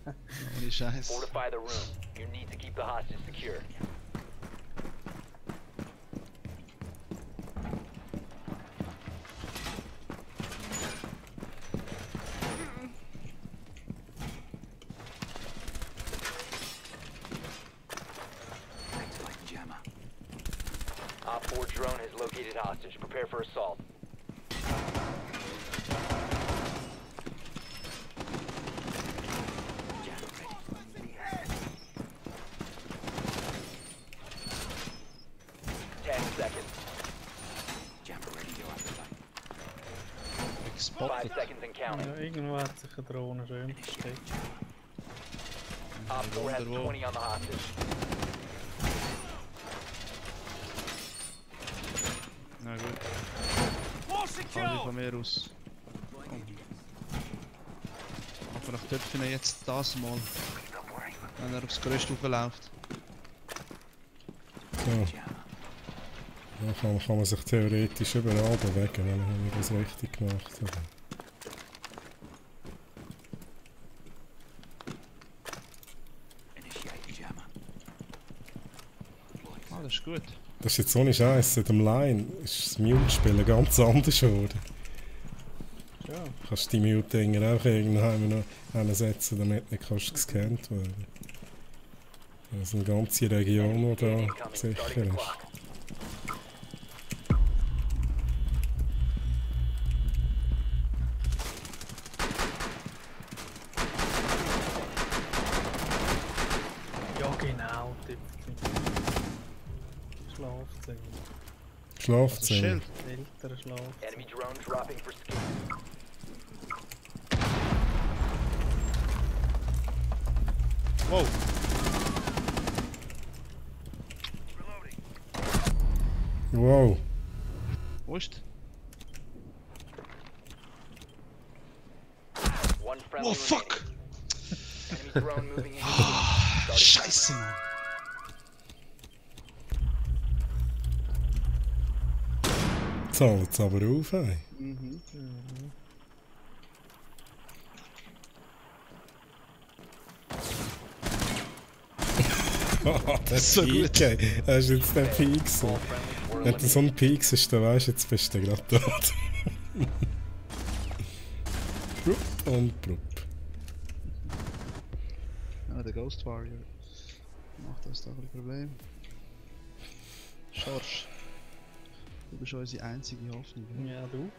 Ohne Scheiß. Fortify the room. You need to keep the hostage secure. drone has located hostage. Prepare for assault. Gespottet. 5 seconds and counting. Ja, irgendwo hat sich eine Drohne schön versteckt. Op 4 has Wunderbar. 20 on the hostage. Na gut. Kann ich von mir aus. Aber ich dürfte ihn jetzt das mal, wenn er aufs Gerüst hochläuft. Ja. Ja, kann man sich theoretisch überall bewegen, wenn man das richtig gemacht hat. Initiate jammer. Ah, das ist gut. Das ist jetzt ohne Scheiß. Seit dem Line ist das Mute-Spielen ganz anders geworden. Ja. Kannst du die Mute-Dinger auch irgendwann noch hinsetzen, damit nicht kannst gescannt werden. Das ist eine ganze Region, die da sicher ist. Ja, genau. Schlafzimmer. Schlafzimmer. Schild. Ältere Schlafzimmer. Enemy drone dropping for skin. Wow. Wow. Wo ist? One friendly Oh fuck! remaining. Enemy drone moving into the Scheiße, Mann. Zahlt es aber auf, ey. Mhm. Der So gut. Peak, ey. Das ist jetzt der Peak so. all friendlies were Wenn du so ein Peak ist, dann weißt du, jetzt bist du gerade tot. Brupp und brupp. Ah, der Ghost Warrior. Macht das doch ein Problem. Schorsch. Du bist unsere einzige Hoffnung. Ja? Ja, du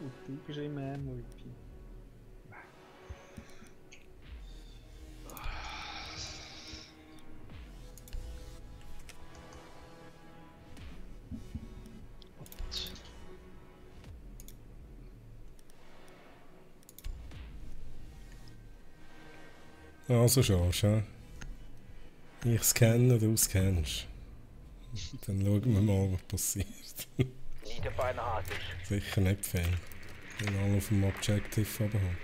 bist immer Ärmel. Also Schorsch, hä? Ich scanne, du scannst. Dann schauen wir mal, was passiert. need to find the hostage. Sicher nicht fein. Wenn alle auf dem Objective runterhocken.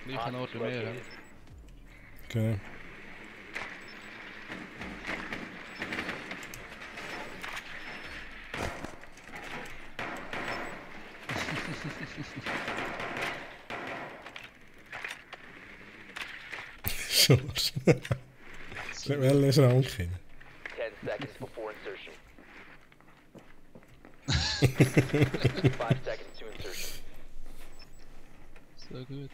Gleichen Ort wie mir. Ja. Okay. Schorsch. Nicht welchen Schrank hin. 10 seconds before insertion. 5 seconds to insertion. So gut.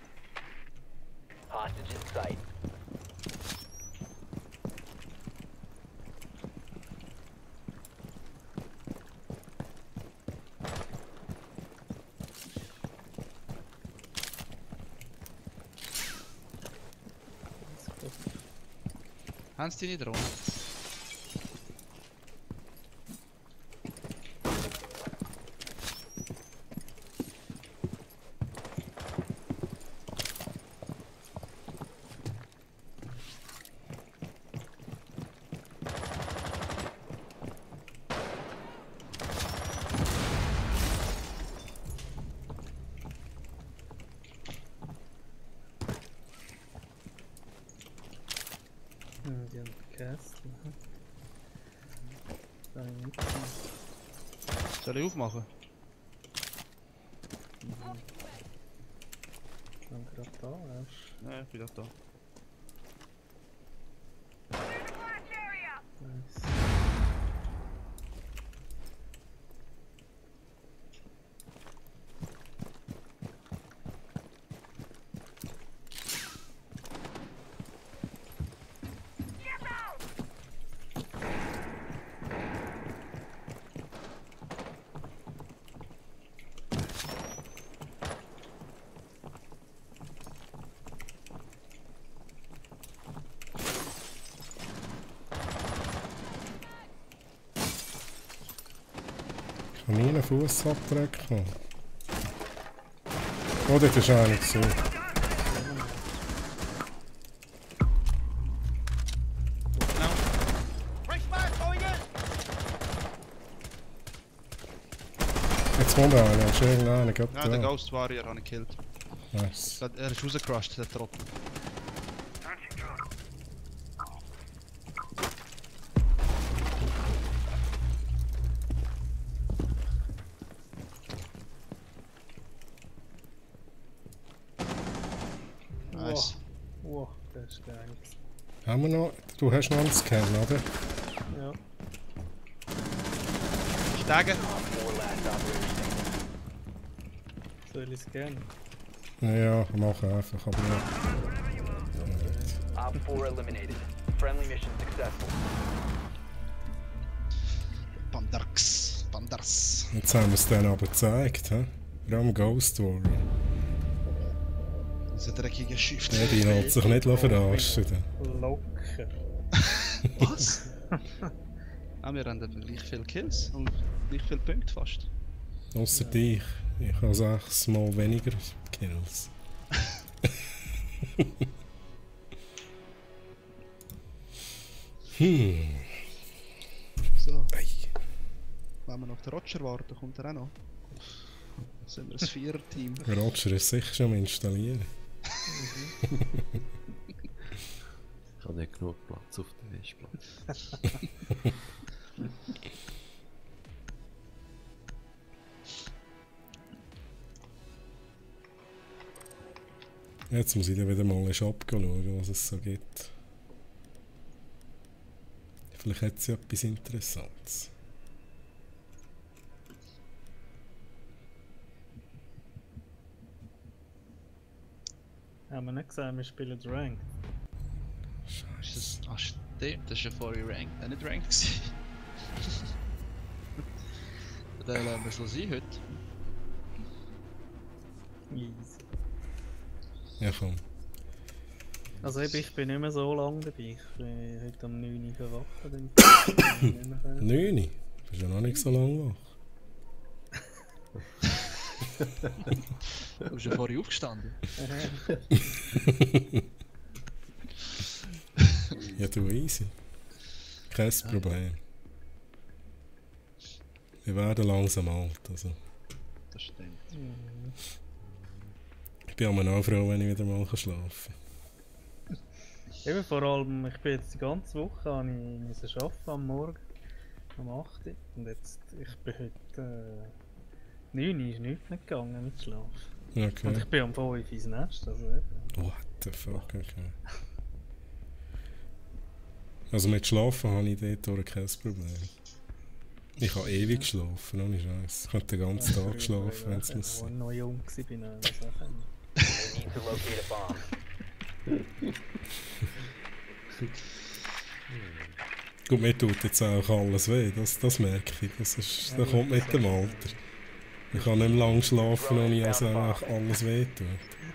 Hostage in sight. Haben sie deine Drohne? Die haben Kästchen. Kann ich nicht sehen. Soll ich aufmachen? Dann gerade da erst. Ja, ich bin doch da. Nice. Ich habe nie einen Fußabdruck gehabt. Oh, das ist einer gesehen. Jetzt kommt einer, ist irgendeiner, gerade Ja, der da. Ghost Warrior habe ich gekillt. Nice. Er ist rausgecrushed, der Trottel. Nice. Wow, das ist geil. Haben wir noch? Du hast noch einen Scan, oder? Ja. Steigen. Soll ich es gerne? Ja, mach einfach, aber ja. Op 4 eliminated. Friendly mission successful. Pandars. Pandars. Jetzt haben wir es dann aber gezeigt, hä? Wir haben Ghost Warrior. Diese dreckige Shift. Ja, die lässt sich nicht verarschen. Locker. Was? Ah, wir haben dann gleich viele Kills und gleich viele Punkte fast. Ausser dich. Ich habe 6 mal weniger Kills. So. Ei. Wenn wir noch den Roger warten, kommt er auch noch. Dann sind wir ein Vierer-Team. Roger ist sicher schon am Installieren. Ich habe nicht genug Platz auf der Festplatte. Jetzt muss ich dann wieder mal in den Shop schauen, was es so gibt. Vielleicht hat es ja etwas Interessantes. Haben wir nicht gesehen, wir spielen Rank. Scheiße. Ach stimmt, das war ja vorher Ranked. Nicht Ranked gewesen. Dann lassen wir es sein heute. Easy. Ja, komm. Also ich bin nicht mehr so lange dabei. Ich bin heute um 9 Uhr verwacht. 9? Du bist ja noch nicht so lange wach. Du bist ja vorher aufgestanden. Ja, du easy. Kein Problem. Wir werden langsam alt, also. Das stimmt. Ich bin auch froh, wenn ich wieder mal schlafen kann. Eben vor allem, ich bin jetzt die ganze Woche arbeiten am Morgen. Um 8 Uhr. Und jetzt, ich bin heute 9 Uhr ist nichts nicht gegangen mit Schlaf. Okay. Und ich bin um 5 Uhr ins Nest, also eben. What the fuck, okay. Also mit Schlafen habe ich dort kein Problem. Ich habe ewig geschlafen, ohne Scheiß. Ich habe den ganzen Tag geschlafen, wenn es muss Als ich sein. noch jung war, also You need to locate a bomb. Gut, mir tut jetzt auch alles weh, das merke ich. Das kommt mit dem Alter. Ich kann nicht mehr lange schlafen, ohne dass einfach alles weh tut.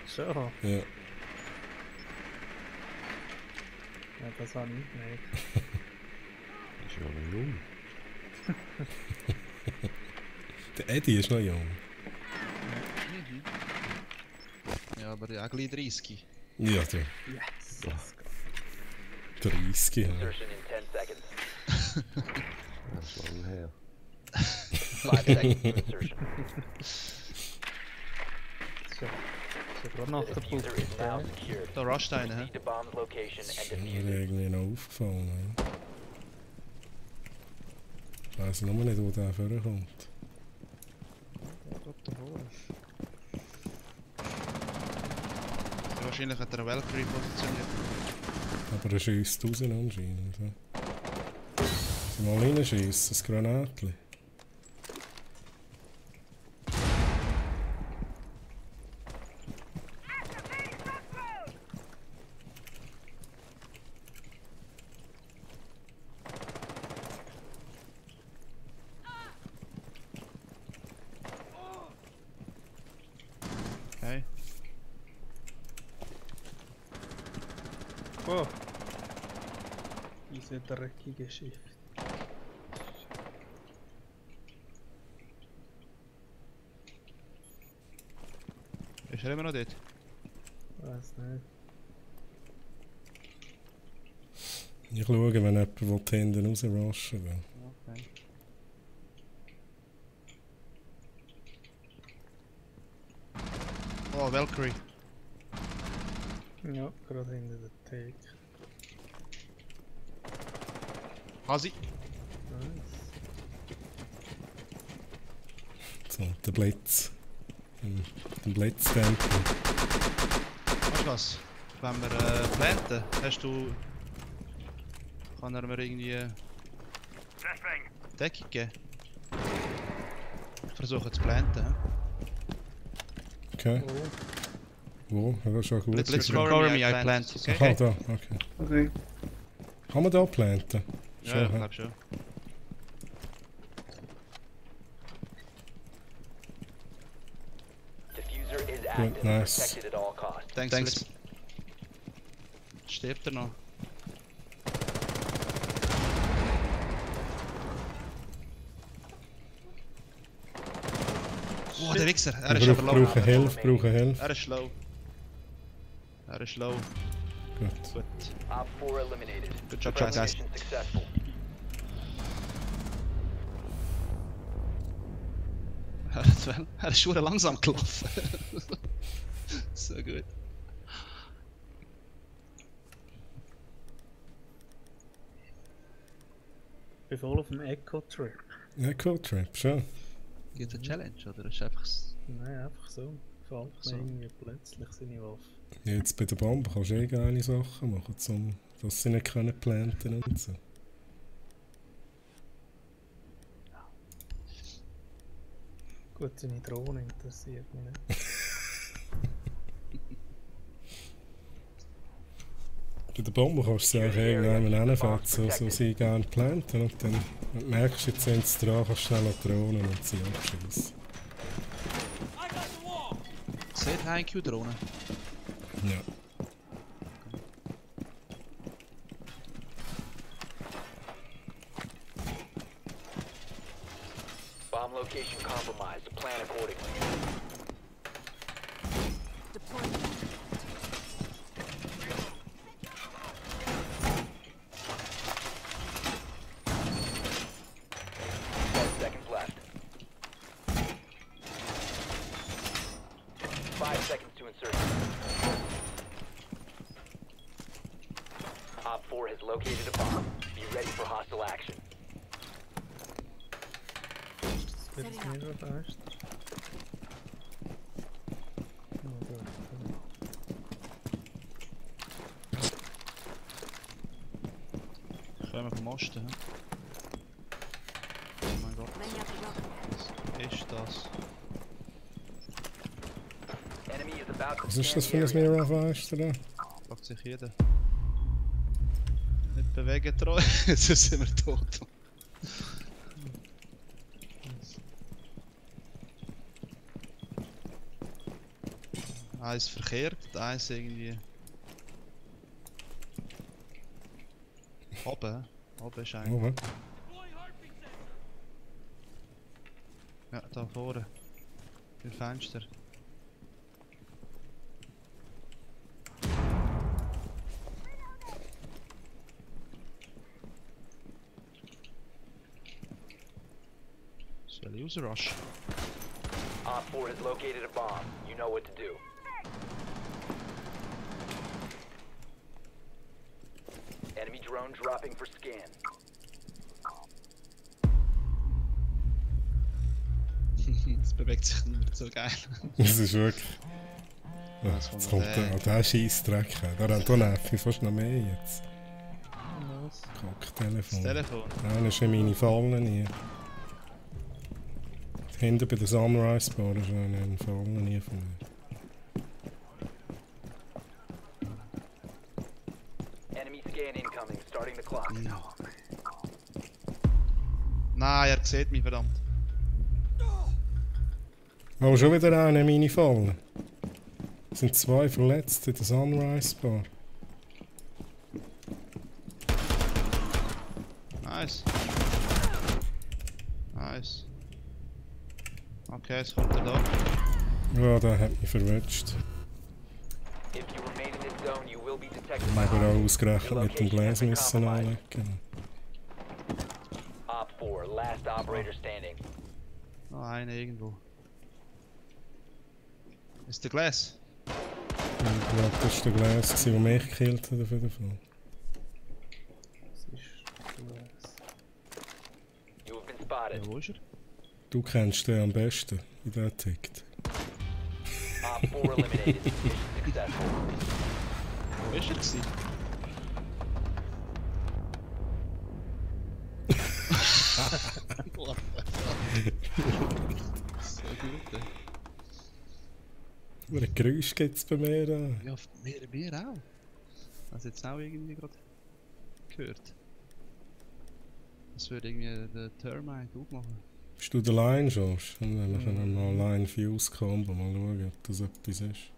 Schon. Ja. Ja, das habe ich nicht. Das ist ja noch jung. Der Eddie ist noch jung. Ja, aber ja, gleich 30. Ja, der Yes. 30. Ja. Insertion in 10 seconds. Das ist lange her. 5 seconds to insertion. Schon gerade nach der The diffuser is now secured. Da rusht einer, hä? Proceed to bomb's location and Ist defuse mir it. irgendwie noch aufgefallen. Ja. Ich weiss nur nicht, wo der vorkommt. Wahrscheinlich hat er eine Valkyrie positioniert. Aber er schiesst raus anscheinend. Ja. Mal reinschiessen, das Granatli. Okay. Oh. Diese dreckige Schiff. Bist du immer noch dort? Weiß nicht. Ich schaue, wenn jemand will, die Hände rausrushen will. Okay. Oh, Valkyrie. Ja, gerade hinter der Theke. Hasi. Nice. So, der Blitz. Den Blitzdämpfer. Weißt du was? Wenn wir planten, hast du... Kann er mir irgendwie... Deckung geben? Ich versuche zu planten. He? Okay. Wo? Ja, das ist auch gut. Let's recover me, I plant. Okay? Aha, da, okay. Okay. Kann man da planten? Ja, ich hä? glaube schon. Diffuser is active. nice. Protected at all costs. Thanks. Stirbt er noch? Oh, der Wichser. Er ist aber low. Brauchen Hilfe. Er ist low. Er ist low. Gut. Gut. Op 4 eliminated. Good job, guys. Mission successful. Er ist schon langsam gelaufen. So gut. Ich bin voll auf dem Echo-Trip. Echo Trip, schon. Gibt es eine Challenge oder ist einfach... Nein, einfach so. Fällt mir irgendwie plötzlich seine Waffe. Jetzt bei der Bombe kannst du eh geile Sachen machen, dass sie nicht können planten und so. Gut, seine Drohne interessiert mich nicht. Bei der Bombe kannst du sie auch irgendwann hinfetzen, so sie gerne planten und dann wenn du merkst du, jetzt sind sie dran, kannst du schnell an die Drohnen und sie abschießen. Seht ihr IQ-Drohne? Ja. Bomb location compromised. Plan accordingly. Op 4 has located a bomb. Be ready for hostile action. Das wird es mir schon fast. Oh Gott. Kommen vom Osten. He? Oh mein Gott. Was ist das? Enemy is about to Was ist das scan für the ein area. Mirror-Fenster da? Fragt sich jeder. Nicht bewegen treu, sonst sind wir tot. Eins verkehrt, eins irgendwie. Oben, oben ist einer. Oben. Ja, da vorne. Im Fenster. Soll ich rausrushen? Op 4 has located a bomb. You know what to do. Enemy drone dropping for scan. Es bewegt sich nicht mehr so geil. Das ist wirklich... Ja, Was jetzt kommt kommt der? der Scheissdreck. Da nervt mich fast noch mehr jetzt. Was? Das Kack-Telefon. Telefon. Ja, das ist in meine Fallen hier. Hinten bei der Sunrise Bar ist eine Fallen hier von mir. Enemy scan incoming. Starting the clock. Nein, er sieht mich verdammt. Oh, schon wieder eine meine Fallen. Es sind zwei verletzt in der Sunrise Bar. Nice. Nice. Okay, jetzt kommt er da. Ja, der hat mich verwünscht. If you remain in this zone, you will be detected by Aber auch hostiles. ausgerechnet Your mit dem location has Glas been müssen compromised. anlegen. Op 4, last operator standing. Noch einer irgendwo. Ist der Glas? Ich glaube, das war der Glas, der mich gekillt hat auf jeden Fall. Das ist Glas. You have been spotted. Ja, wo ist er? Du kennst den am besten, wie der tickt. Op 4 eliminated. Mission successful. Wo ist er gewesen? So gut, ey. Aber ein Geräusch gibt es bei mir da. Ja, mir auch. Hast du jetzt auch irgendwie gerade gehört? Das würde irgendwie der Termite auch machen. Bist du der Line schon? Und dann können wir mal Line Fuse Combo mal schauen, ob das etwas ist.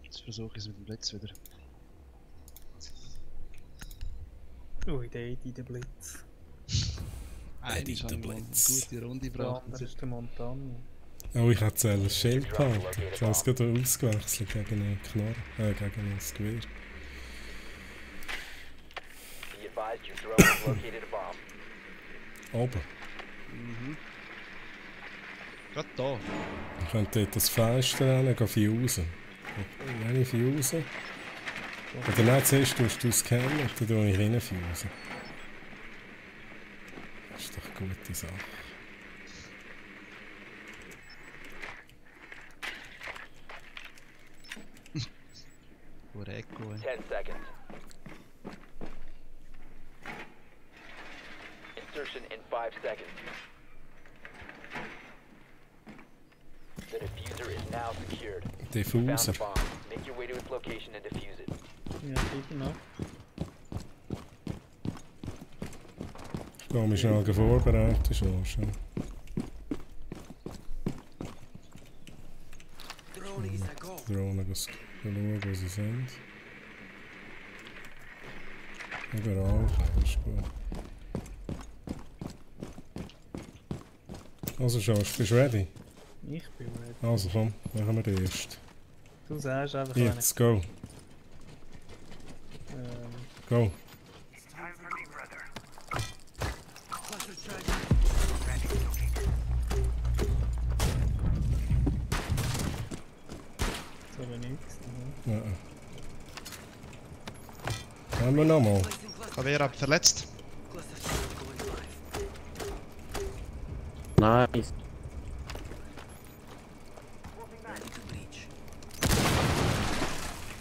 Jetzt versuche ich es mit dem Blitz wieder. Ui, der Eddie, der Blitz. Eine ist der eine Blitz. gute Runde Der gebracht. andere ist der Montana. Oh, ich hätte ein Schild gehabt. Ich habe es gerade ausgewechselt gegen einen Knorr, gegen ein Gewehr. Be advised your drone has located a bomb. Oben. Gerade da. Ich könnte dort das Fenster rein, gehen fusen. Wenn ich fuse. Oder nicht, zuerst tust du scannen und dann tue ich rein fusen. Das ist doch eine gute Sache. Pure Echo, ey. 10 seconds. Insertion in 5 seconds. The diffuser is now secured. Found the Diffuser. bomb. Make your way to its location and defuse it. Ja, genau. Ich gehe mich schnell vorbereiten schon. Drone is a go. Drohnen schauen, wo sie sind. Überall, das ist gut. Also Josh, bist du ready? Ich bin ready. Also komm, machen wir den ersten. Du sagst einfach, Jetzt, go, go. Cluster charge. so wie nichts. Ja. Haben wir nochmal. Placing cluster. Kavera verletzt. Cluster charge going live. Nice. Ready to breach.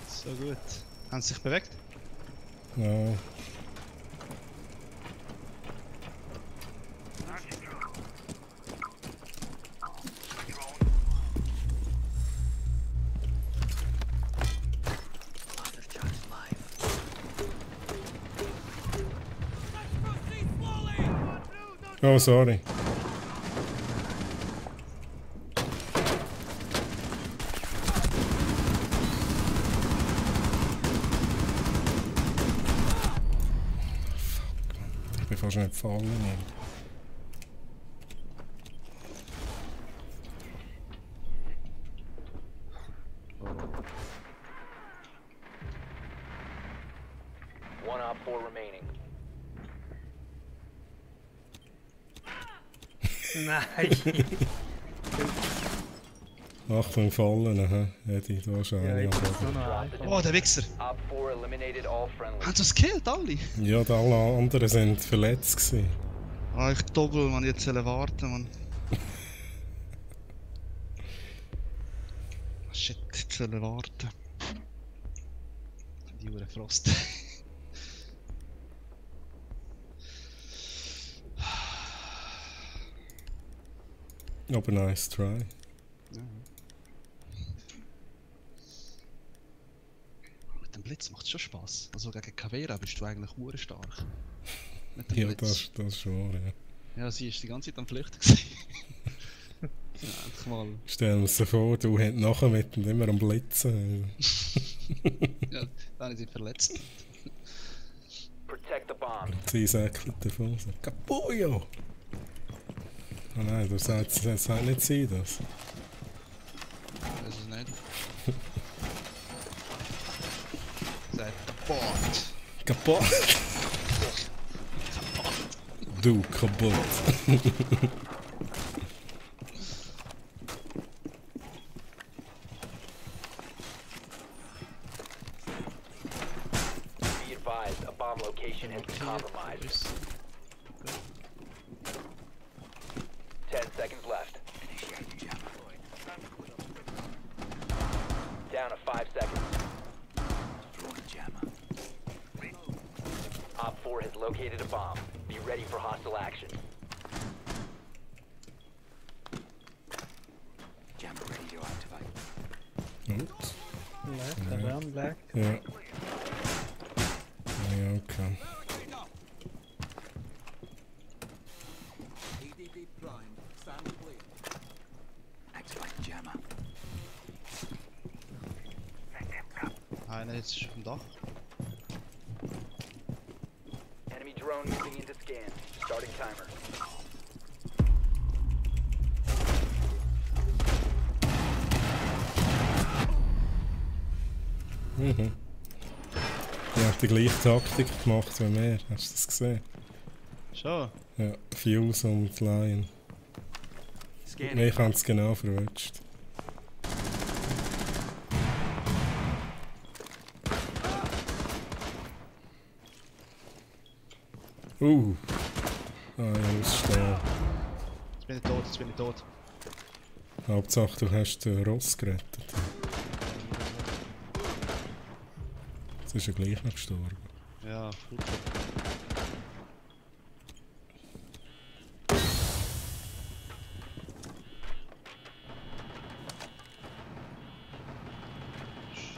So gut. Haben sie sich bewegt? Ja. Cluster charge live. Oh, sorry. Ich bin fast nicht gefallen. One op 4 remaining. Nein! Achtung, fallen, aha. Eddie, du hast Ja, eine. jetzt ist es Ja, nur noch Drop the einfach. Oh, der Wichser! Op 4 eliminated all friendlies. Haben sie es gekillt, alle? ja, die alle anderen sind verletzt gewesen. Ah, ich doppel, man, jetzt soll warten, man. Shit, jetzt soll warten. Die Uhr Frost. Aber nice try. Ja. Mit dem Blitz macht es schon Spaß. Also gegen Kavera bist du eigentlich stark. Mit dem Ja, Blitz. das schon, ja. Ja, sie ist die ganze Zeit am Flüchten gewesen. Ja, endlich mal. Stell dir vor, du hättest nachher mit dem immer am Blitzen. Ja, dann ist sie verletzt. Protect the bombs. Und sie säckelt davon. So, Capullo! Oh nein, das sagt nicht sie das. Das ist nicht. Seid kaputt. Kaputt! Du kaputt! Be advised, a bomb location has been compromised. 10 seconds left. Down to 5 seconds. Op 4 has located a bomb. Be ready for hostile action. Ups. Black, around black. Ja. Ja, okay. Einer jetzt ist auf dem Dach. Enemy drone moving into scan. Starting timer. Mhm. Die haben die gleiche Taktik gemacht wie wir. Hast du das gesehen? Schon. Ja, Fuse und Lion. Wir haben es genau verwünscht. Ah ja, ausstehen. Jetzt bin ich tot, jetzt bin ich tot. Hauptsache du hast den Ross gerettet. Jetzt ist er gleich noch gestorben. Ja, gut.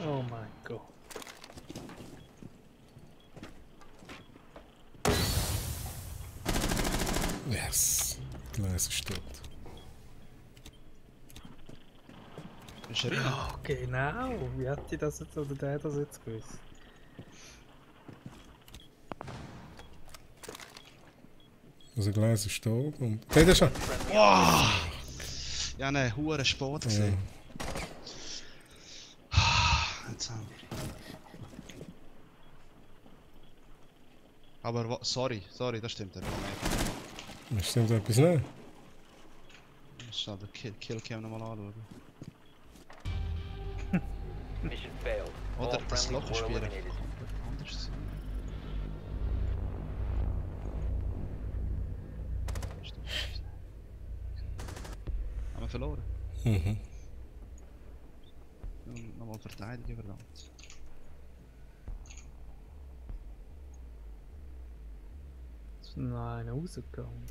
Oh mein Gott. Yes! Die Gleis ist tot. Bist du rein? Oh, genau. Wie hätte ich das jetzt oder der das jetzt gewusst? Also Gleis ist tot und... Hey, da schon! Ja, ne, hure Sport Ja. gesehen. Jetzt haben wir. Aber sorry, das stimmt einfach nicht. Das stimmt etwas nicht. Schau, den Killcam nochmal anschauen. Mission failed. Oder All das friendlies Loch were spielen. eliminated. Anders. Haben wir verloren? Mhm. Nochmal verteidigen, verdammt. Nein, rausgegangen.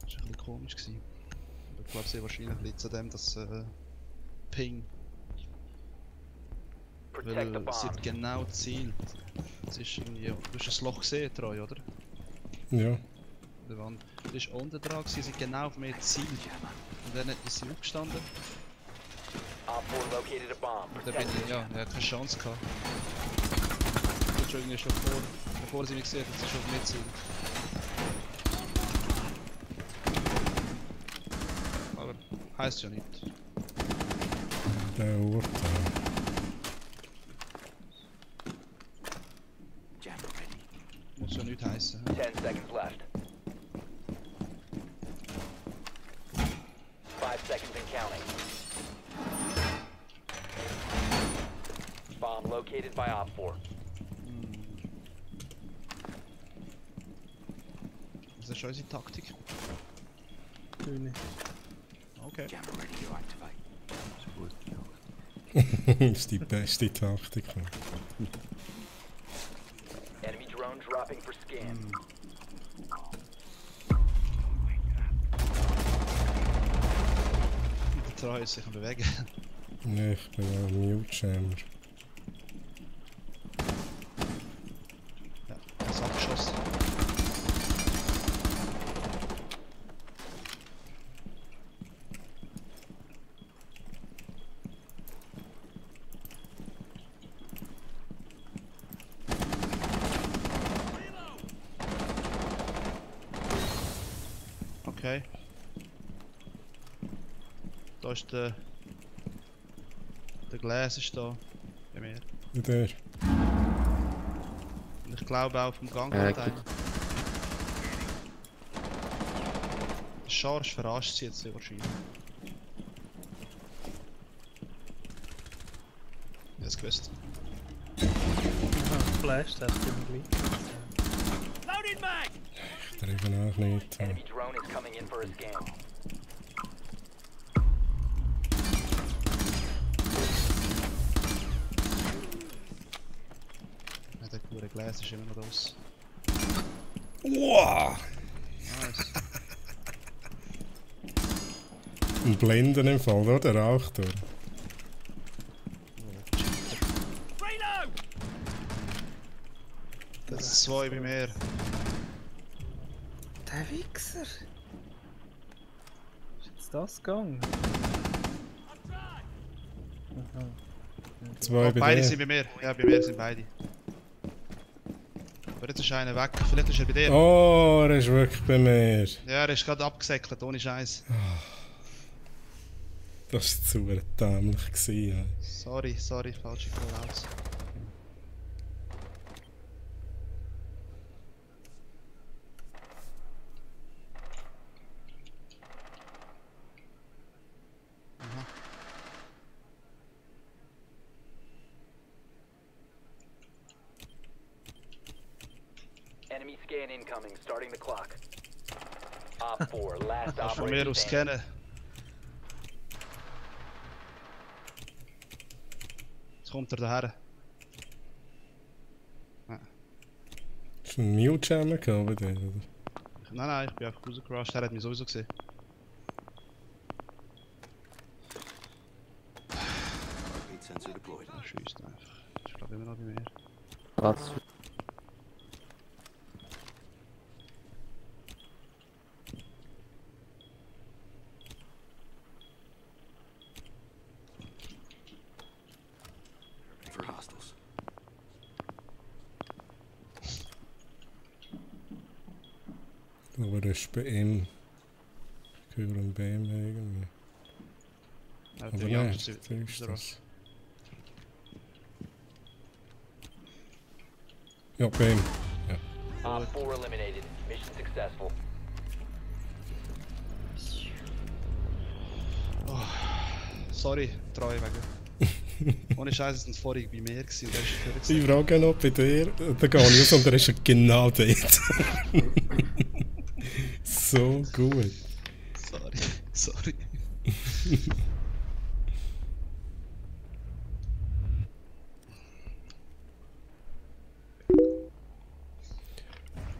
Das war ein bisschen komisch. Aber ich glaube, sie wahrscheinlich liegt an dem, dass Ping. Protect the Weil sie bombs. hat genau zielt. Es ist irgendwie. Du hast das Loch gesehen, Troy, oder? Ja. Der Wand. Die ist unten dran, sie hat genau auf mir gezielt. Und dann ist sie aufgestanden. Op 4 located a bomb. Und dann Protect bin ich, it. ja, er hat keine Chance gehabt. Sie ist irgendwie schon bevor sie mich gesehen hat, sie schon auf mir gezielt. Aber heisst ja nicht. Der Urteil. Muss ja nicht heißen. 10 seconds left. 5 seconds and counting. Bomb located by Op 4. Das ist schon unsere Taktik. Tu nicht. Okay. Das ist die beste Taktik. Enemy drone dropping for scan. Der Troy ist sich am Bewegen. Ja, ich bin ja ein Mute-Jammer. Ja, er ist abgeschossen. Okay. Da ist der Glas ist da. Bei mir. Wie der? Und ich glaube auch vom Gang kommt einer. Der Charge verarscht sie jetzt sehr wahrscheinlich. Ich hab's gewusst. Flash, das ist immer gleich. Ich treffe auch nicht. Enemy drone is coming in for a scan. Ja, der pure Glas ist immer noch raus. Wow! Nice. Ein Blenden im Fall, oder? Der raucht da. Das ist 2 bei mir. Der Wichser! Ist jetzt das gegangen? Aha. Zwei Oh, bei beide dir. sind bei mir. Ja, bei mir sind beide. Aber jetzt ist einer weg. Vielleicht ist er bei dir. Oh, er ist wirklich bei mir. Ja, er ist gerade abgesäckelt, ohne Scheiß. Das war zu dämlich. Gewesen. Sorry, falsche Callouts. Enemy scan incoming, starting the clock. Op 4, last Kannst von mir operator aus standing. scannen. Jetzt kommt er daher. Hast du einen Mute-Jammer gehabt bei dir, oder? Nein, ich bin einfach rausgerusht. Er hat mich sowieso gesehen. Heartbeat sensor deployed. Er schießt einfach. Ich glaube immer noch bei mir. Was? For hostiles. Aber er ist bei ihm. Ich höre ihn bei ihm irgendwie. Er hat Aber den nein, anderen das Seite ist raus. das. Ja, bei ihm. Op 4 eliminated. Mission successful. Sorry, treu wegen. Ohne Scheiß, es sind vorhin bei mir gewesen und der ist für Ich frage noch bei dir, da gehe ich aus und er ist ja genau dort. So gut. Sorry.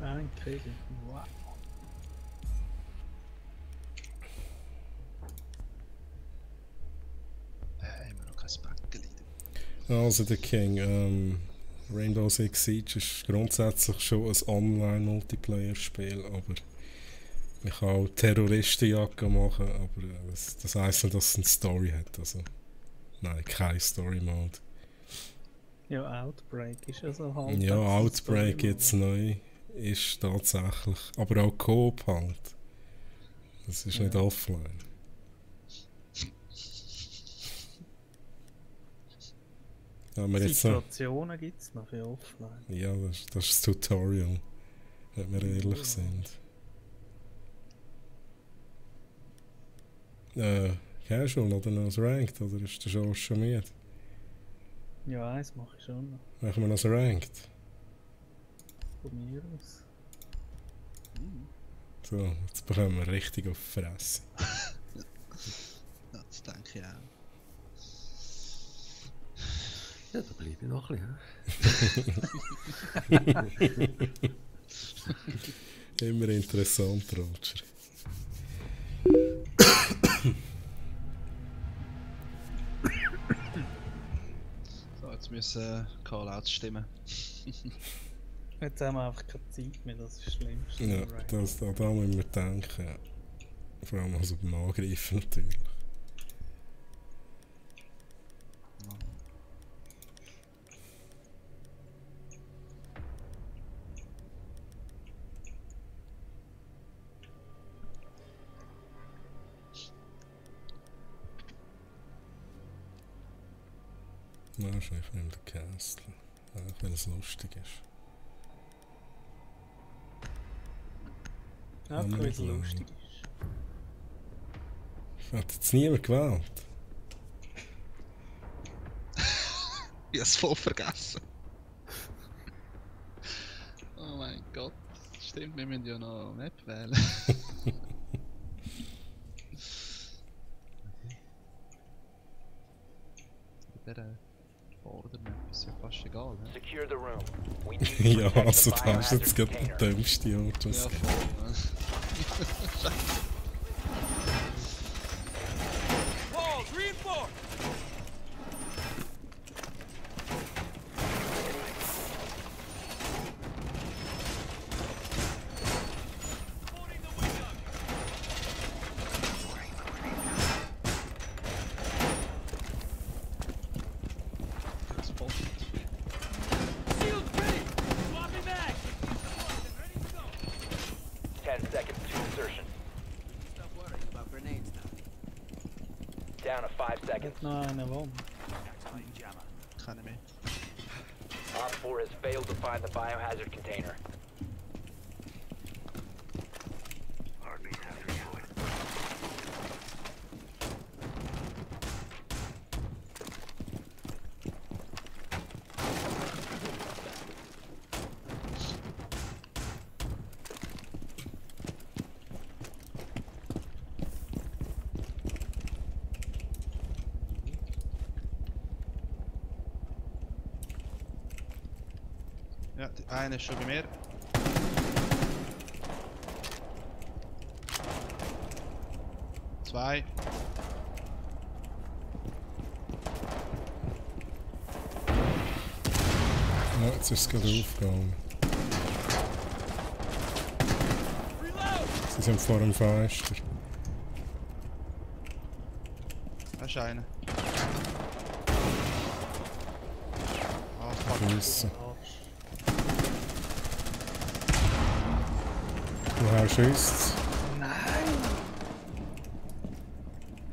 Ein Krieg. Wow. Immer noch kein Speckeli. Also der King, Rainbow Six Siege ist grundsätzlich schon ein Online-Multiplayer-Spiel, aber man kann auch Terroristenjagd machen, aber das heisst nicht, dass es eine Story hat. Also, nein, kein Story-Mode. Ja, Outbreak ist ja so halt. Ja, Outbreak jetzt neu ist tatsächlich, aber auch Coop halt. Das ist nicht offline. Ja, wir jetzt noch, Situationen gibt es noch für offline. ja, das ist das Tutorial, wenn wir ehrlich sind. Casual oder noch das Ranked, oder ist der schon müde? Ja, eins mache ich schon noch. Machen wir noch das Ranked? Von mir aus. So, jetzt bekommen wir richtig auf die Fresse. Ja, das denke ich auch. Ja, da bleibe ich noch ein bisschen. Immer interessant, Roger. So, jetzt müssen Callouts stimmen. Jetzt haben wir einfach keine Zeit mehr, das ist das Schlimmste. Ja, da müssen wir denken. Ja. Vor allem also beim Angreifen natürlich. Wahrscheinlich nicht der Castle. Auch weil es lustig ist. Ja, Haben wir weil nicht es lange. lustig ist. Hat jetzt niemand gewählt? Ich hab's voll vergessen. Oh mein Gott. Stimmt, wir müssen ja noch Map wählen. Bei der Border-Map ist ja fast egal, ne? Secure the room. We need to Ja, protect also the da ist jetzt biohazard gerade der container. dümmste Ort, was Ja, es gibt. voll, ne? Das Boot. 10 seconds to insertion. Down to 5 seconds. Hat noch einen Wand. Keine mehr. Op 4 has failed to find the biohazard container. Ja, die eine ist schon bei mir. Zwei. Ja, jetzt ist es gerade aufgegangen. Sie sind vor dem Fenster. Da ist einer. Ah, fuck. Schiessen. Woher schießt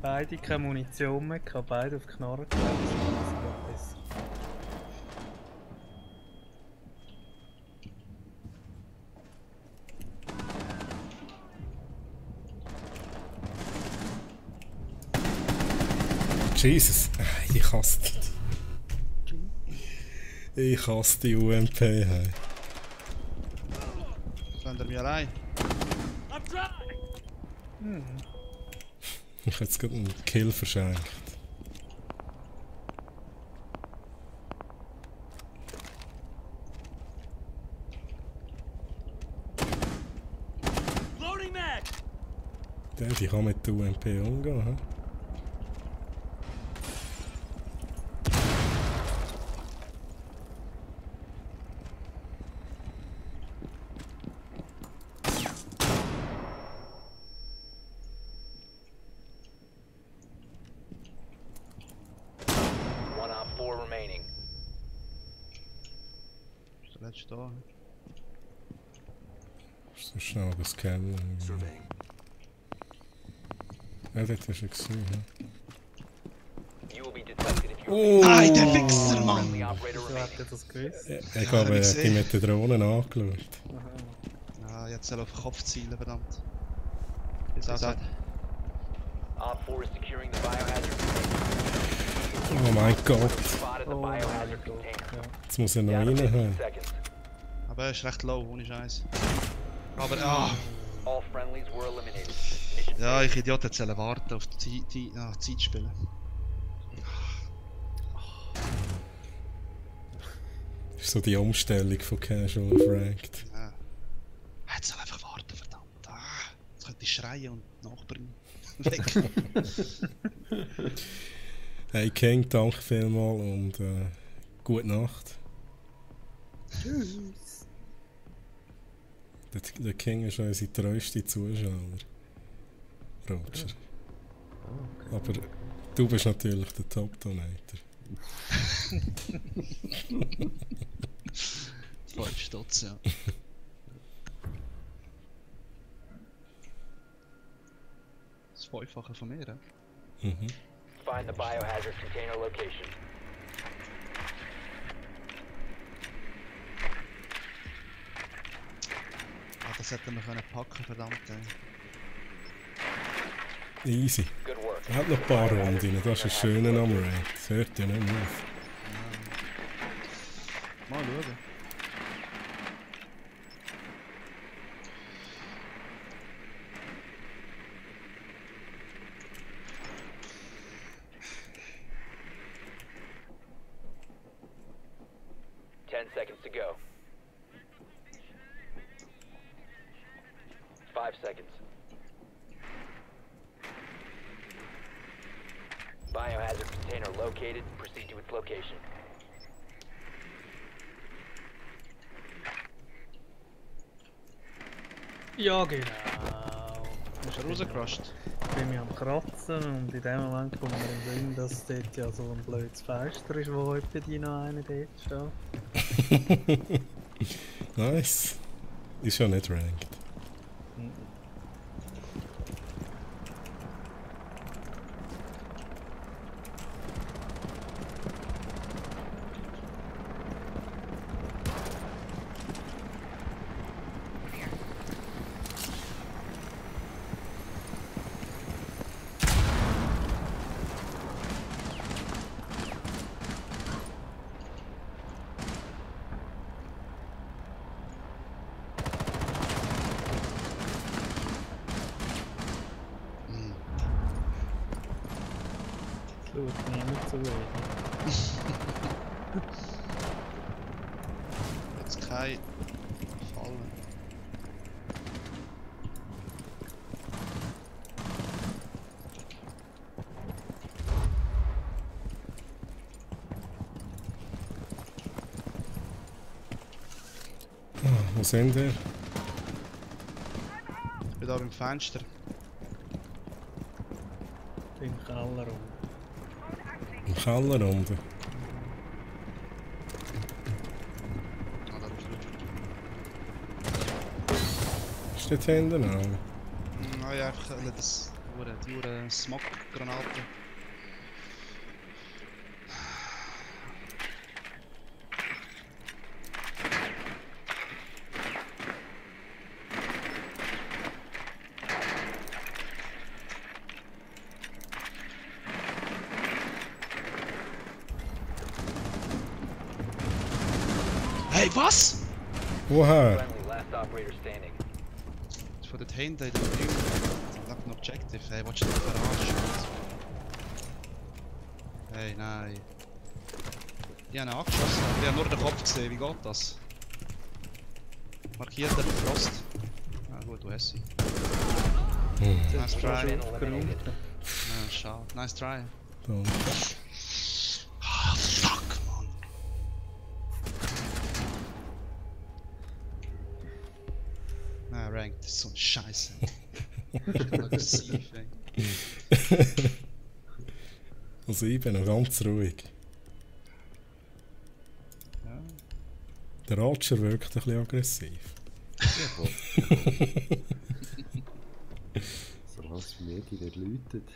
Beide keine Munition mehr, gehabt, beide auf die Knarre gelegt. Das geht besser. Jesus, ich hasse die. Ich hasse die UMP. Hey. Fängt er mich allein? Ich habe jetzt gerade einen Kill verschenkt. Die kann mit der UMP umgehen. He? One Op 4 remaining. Ist der letzte da? So schnell gescannt. Surveying. Ja, das hast du gesehen. You will be detected if you Oh! Nein, der Wichser, Mann! friendly operator Wieso hat remaining. er das gewusst? Ich glaube, er hat die mit den Drohnen angeschaut. Ah, jetzt soll er auf den Kopf zielen, verdammt. Jetzt auch sagt. Op 4 is securing the biohazard Oh mein Gott. spotted the Oh mein biohazard Gott. container. Ja. Jetzt muss er noch Down to 15 rein. seconds. Aber er ist recht low, ohne Scheiß. Aber, ah! All friendlies were eliminated. Mission Ja, failed. ich Idiot hätte sollen warten auf die Zeit spielen. Das ist so die Umstellung von Casual auf Ranked. Ja. Er hätte sollen einfach warten, verdammt. Ah, jetzt könnte ich schreien und nachbringen. Weg. Hey King, danke vielmals und gute Nacht. Tschüss. Der King ist unsere treueste Zuschauer. Roger. Aber du bist natürlich der Top-Donator. 5 Stutz, ja. Das Fünffache von mir, ja? Mhm. Find the biohazard container location. Das hätte man können packen, verdammt. Easy. Good work. Er hat noch ein paar Runden, das ist ein schöner am Raid. Das hört ja nicht mehr auf. Mal schauen. Seconds to go. 5 seconds. Biohazard container located. Proceed to its location. Ja, genau. Ist er rausgerascht? Ich bin mich am Kratzen und in dem Moment kommt mir in den Sinn, dass dort ja so ein blödes Fenster ist, wo etwa die noch einer dort steht. Nice. Ist ja nicht ranked. Schaut niemand zu reden. Jetzt kein Fallen. Wo sind wir? Ich bin da beim Fenster. Im Keller rum. Im Keller unten. Ah, da bist du. Ist dort hinten auch? Nein, einfach die Smog-Granaten. Hey, was? Woher? Friendly, last operator standing. Von dort hinten in der View. Ich hab ein Objective. Hey, willst du dich verarschen? Hey, nein. Die haben ihn angeschossen. Ich hab nur den Kopf gesehen. Wie geht das? Markiert der Frost. Ah gut, du hast sie. Nice try. Eliminated. Ja, schade. Nice try. So. Ah, fuck, man. Na, Ranked ist so ein Scheiße. Aggressiv, ey. Also ich bin noch ganz ruhig. Ja. Der Roger wirkt ein bisschen aggressiv. Solange es mir die nicht läutet.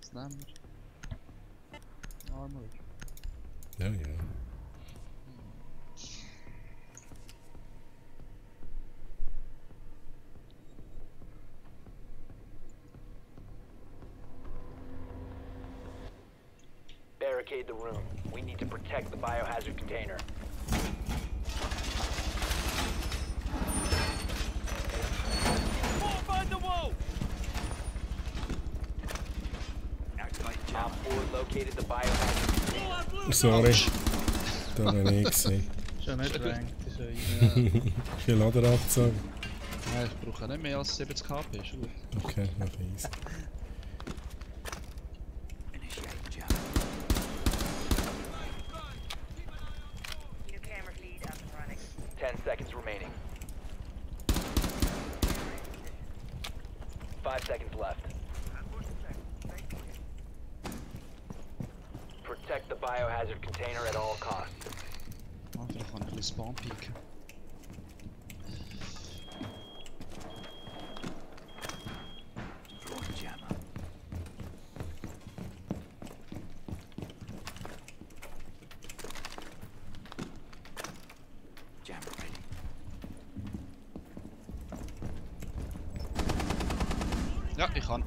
Was nehmen wir? Armor. Ja, ja. Barricade the room. We need to protect the biohazard container. Op 4 located the biohazard. Sorry. Da bin ich gewesen. Ist ja nicht ranked, ist ja easy. Viel Laderabzug. Ja, ich brauche nicht mehr als 70 KP, ist gut. Okay, noch easy. Initiate jam. New camera feed up and running. 10 seconds remaining. 5 seconds left. Protect the biohazard container at all costs. Ah, vielleicht kann ich ein bisschen Spawn pieken. Throwing jammer. Ja, ich kann.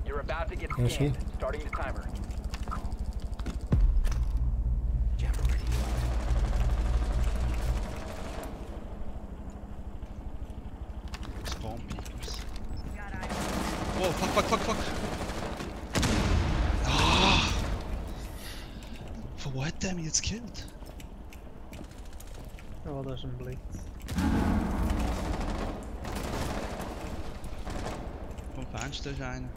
You're about to get Ja, scanned. schon. Starting the timer. Jammer ready. Spawn Peekers. Wow, fuck. Ah! Von wo hat der mich jetzt gekillt? Ja, das ist ein Blitz. Vom Fenster ist einer.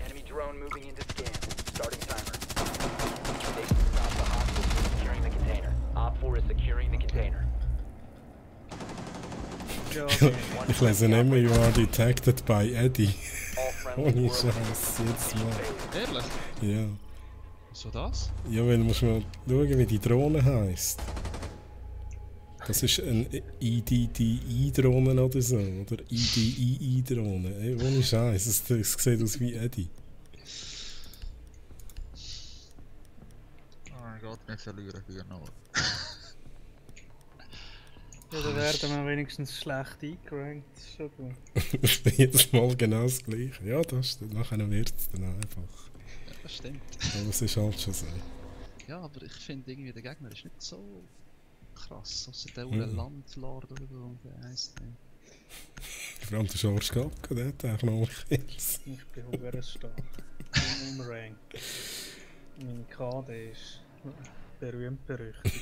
Enemy drone moving into scan. Starting timer. They stop the hostile from securing the container. Op 4 is securing the container. Ja, Ich lese nicht mehr, you are detected by Eddie. All friendly Ohne were Scheiß, jedes Mal. Ehrlich? Ja. So das? Ja, weil du musst mal schauen, wie die Drohne heisst. Das ist ein IDDI-Drohne oder so, oder IDII-Drohne. Ey, ohne Scheiß, es sieht aus wie Eddie. Oh mein Gott, wir verlieren hier noch. ja, da werden wir wenigstens schlecht eingerankt. Das ist schon gut. Jedes Mal genau das Gleiche. Ja, das stimmt. Nachher wird es dann einfach. Ja, das stimmt. Aber es ist halt schon so. Ja, aber ich finde irgendwie der Gegner ist nicht so krass. Außer der Mhm. Landlord oder so, der heisst der. Vor allem der George Gacka, der hat eigentlich noch Kills. Ich bin verdammt stark. Im Rank. Meine KD ist berühmt berüchtigt.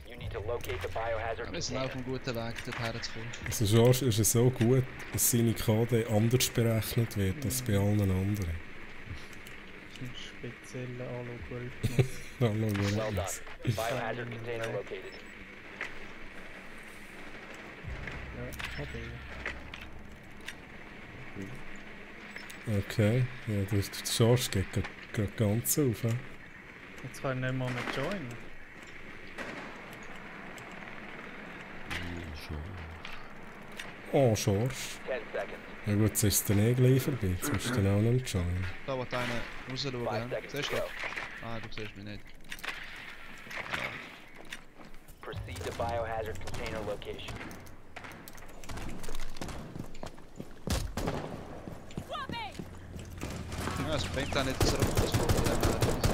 You need to locate the biohazard Wir sind auf container. einem guten Weg, dorthin zu kommen. Also George ist so gut, dass seine KD anders berechnet wird als bei allen anderen. Das ist ein spezieller Algorithmus. Hallo, Well done. Jonas. Biohazard container located. Ja, KD. Okay, ja, der George geht gerade ganz auf. He? Jetzt kann ich nicht mal mehr joinen. Oh, George. 10 seconds. Ja gut, jetzt ist es dann eh gleich vorbei. Jetzt musst du dann auch nicht joinen. Da will einer rausschauen. 5 Ja. seconds Siehst to du? go. Ah, du siehst mich nicht. Proceed to biohazard container location. Ja, es bringt auch nicht, dass er auf das Problem hat. Das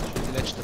ist schon die letzte.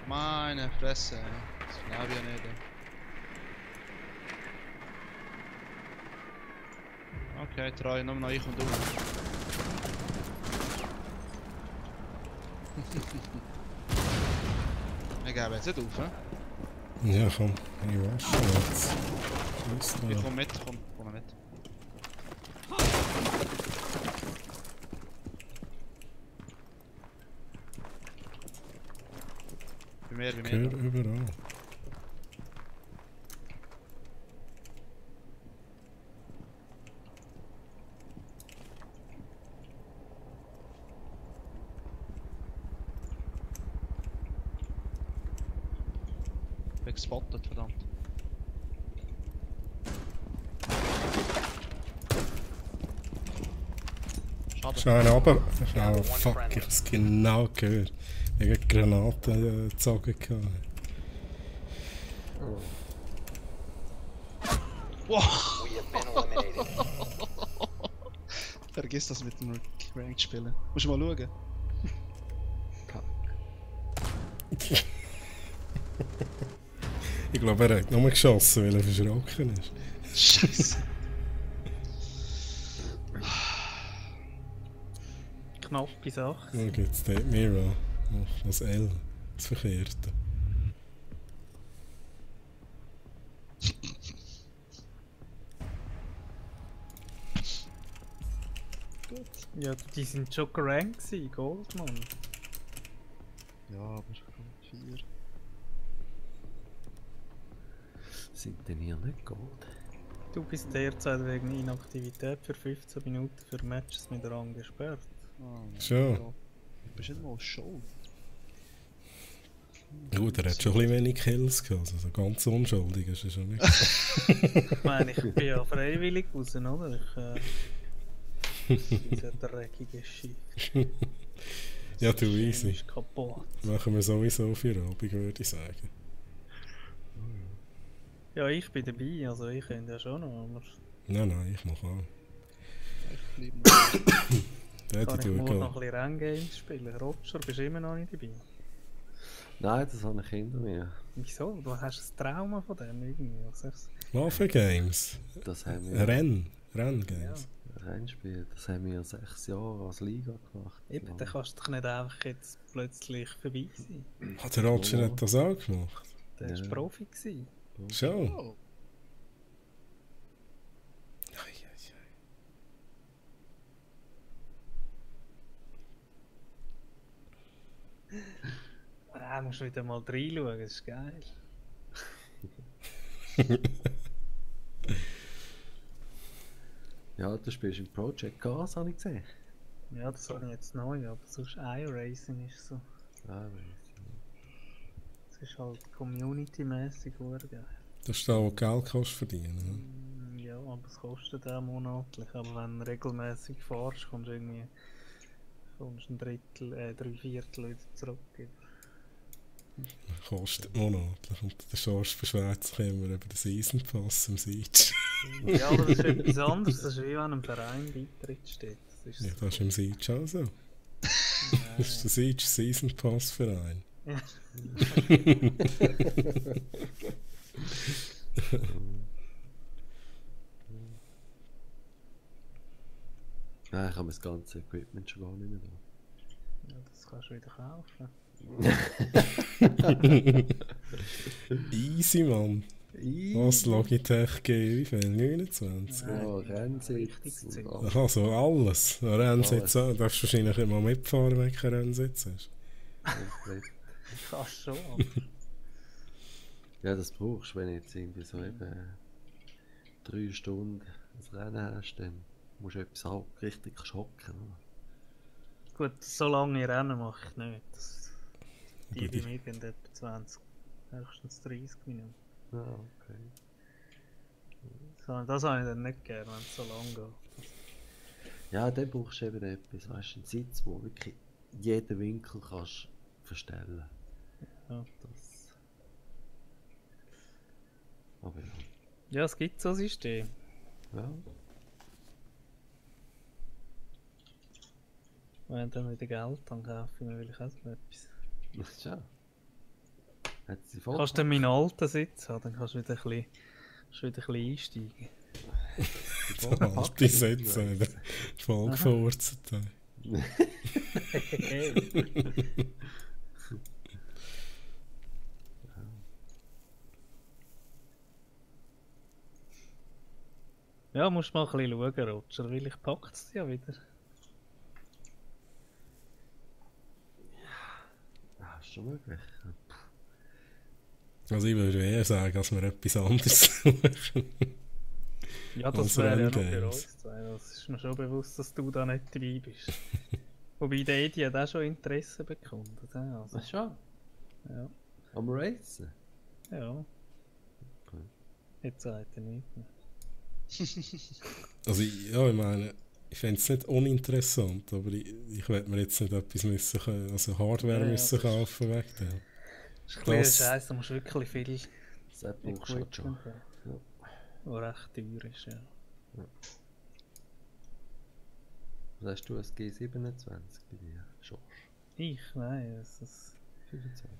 Meine Fresse, ey. Das glaube ich ja nicht. Ey. Okay, treu, nur noch ich und du. Wir geben jetzt nicht auf, hä? Ja, komm, ich wasche jetzt. Scheiss Ich da. komm mit, komm mit. Bei mir, bei Gehör mir. überall. Ich bin gespottet, verdammt. Schade. Schau runter. Oh fuck, ich hab's genau gehört. Ich hab Granaten gezogen. Wow! We have been eliminated. Vergiss das mit dem Ranked spielen. Musst du mal schauen. Ich glaube, er hat nur geschossen, weil er verschrocken ist. Scheiße. Knappe Sache. Schau jetzt dort mir an. Ach, das L. Das Verkehrte. Ja, die sind schon gerankt gewesen, Goldman. Ja, aber 4. Sind denn hier nicht Gold? Du bist derzeit wegen Inaktivität für 15 Minuten für Matches mit Rang gesperrt. Schon. Du bist nicht mal schuld. Gut, er hat schon ein bisschen wenig Kills gehabt, also ganz unschuldig ist er schon nicht. Ich meine, ich bin ja freiwillig raus, oder? Diese dreckige Shit. Ja, du Schön easy. ist kaputt. Machen wir sowieso für Abend, würde ich sagen. Ja, ich bin dabei, also ich könnte ja schon noch, aber Nein, ich mache auch. Ich bleibe Der kann hätte ich ich morgen noch durchgehen. ein bisschen Renngames spielen. Roger, bist du immer noch nicht dabei? Nein, das habe ich hinter mir. Wieso? Du hast ein Trauma von dem irgendwie, was sagst Mafia Games. Das haben wir. Renngames. Rennspiel, das haben wir 6 Jahre als Liga gemacht. du? Eben, dann kannst du doch nicht einfach jetzt plötzlich vorbei sein. Hat der Roger nicht das auch gemacht? Der war Ja. Profi gewesen. Schon. Oh, Ah, musst du wieder mal reinschauen, das ist geil. Ja, du spielst im Project Cars, habe ich gesehen. Ja, das habe ich jetzt neu, aber sonst iRacing ist so. Ah, Das ist halt community-mäßig geil. Das ist da, wo du Geld kannst verdienen. Ja, aber es kostet auch monatlich. Aber wenn du regelmäßig fährst, kommst du irgendwie ein Drittel, 3/4 wieder zurück. Kostet monatlich. Und der Schorsch beschwert sich immer über den Season Pass im Siege. Ja, aber das ist etwas anderes. Das ist wie wenn ein Verein Beitritt steht. Das ist Ja, so. das ist im Siege auch so. Das ist der Siege Season Pass Verein. Ja. Nein, ich habe das ganze Equipment schon gar nicht mehr da. Ja, das kannst du wieder kaufen. Easy, Mann. Was Logitech G, wie viel? 29? Nein, Ja, ich bin Rennsitz richtig und zäh. alles. Aha, so alles. Rennsitz auch. Du darfst wahrscheinlich immer mitfahren, wenn du keinen Rennsitz hast. Komplett. Kannst schon, aber Ja, das brauchst du, wenn du jetzt irgendwie so eben 3 Stunden ein Rennen hast, dann musst du etwas richtig hocken. oder? gut, so lange Rennen mache ich nicht. Die Aber bei die- mir gehen etwa 20, höchstens 30 Minuten. Ah, okay. Das habe ich dann nicht gern, wenn es so lang geht. Ja, dann brauchst du eben etwas, weißt du, einen Sitz, wo wirklich jeden Winkel kannst verstellen. Ja. Das... Aber ja. Ja, es gibt so ein System. Ja, Wenn ich dann wieder Geld dann kaufe ich mir vielleicht auch so etwas. das ist ja. Hat sie Kannst du dann meinen alten Sitz haben, dann kannst du wieder ein bisschen einsteigen. Der alte Sitz, der voll gefurzt. Ja, musst mal ein bisschen schauen, Roger, weil ich packt es ja wieder. Ja, ist schon möglich. Also ich würde eher sagen, dass wir etwas anderes suchen. Ja, das Als wäre ja noch für Renngames. uns zwei. Das ist mir schon bewusst, dass du da nicht dabei bist. Wobei der Edi hat auch schon Interesse bekundet. Also, Ach schon? ja. Am Racen? Ja. Okay. Jetzt sagt er nicht mehr. Also ja, ich meine, ich fände es nicht uninteressant, aber ich werde mir jetzt nicht etwas müssen, also Hardware Ja, müssen das- kaufen wegen dem. Das ist ein bisschen Das- Scheiße, da musst du wirklich viel Das brauchst du halt schon. Equipment haben. Was recht teuer ist, ja. Was hast du, ein G27 bei dir? Schon. Ich? Nein, es ist 25.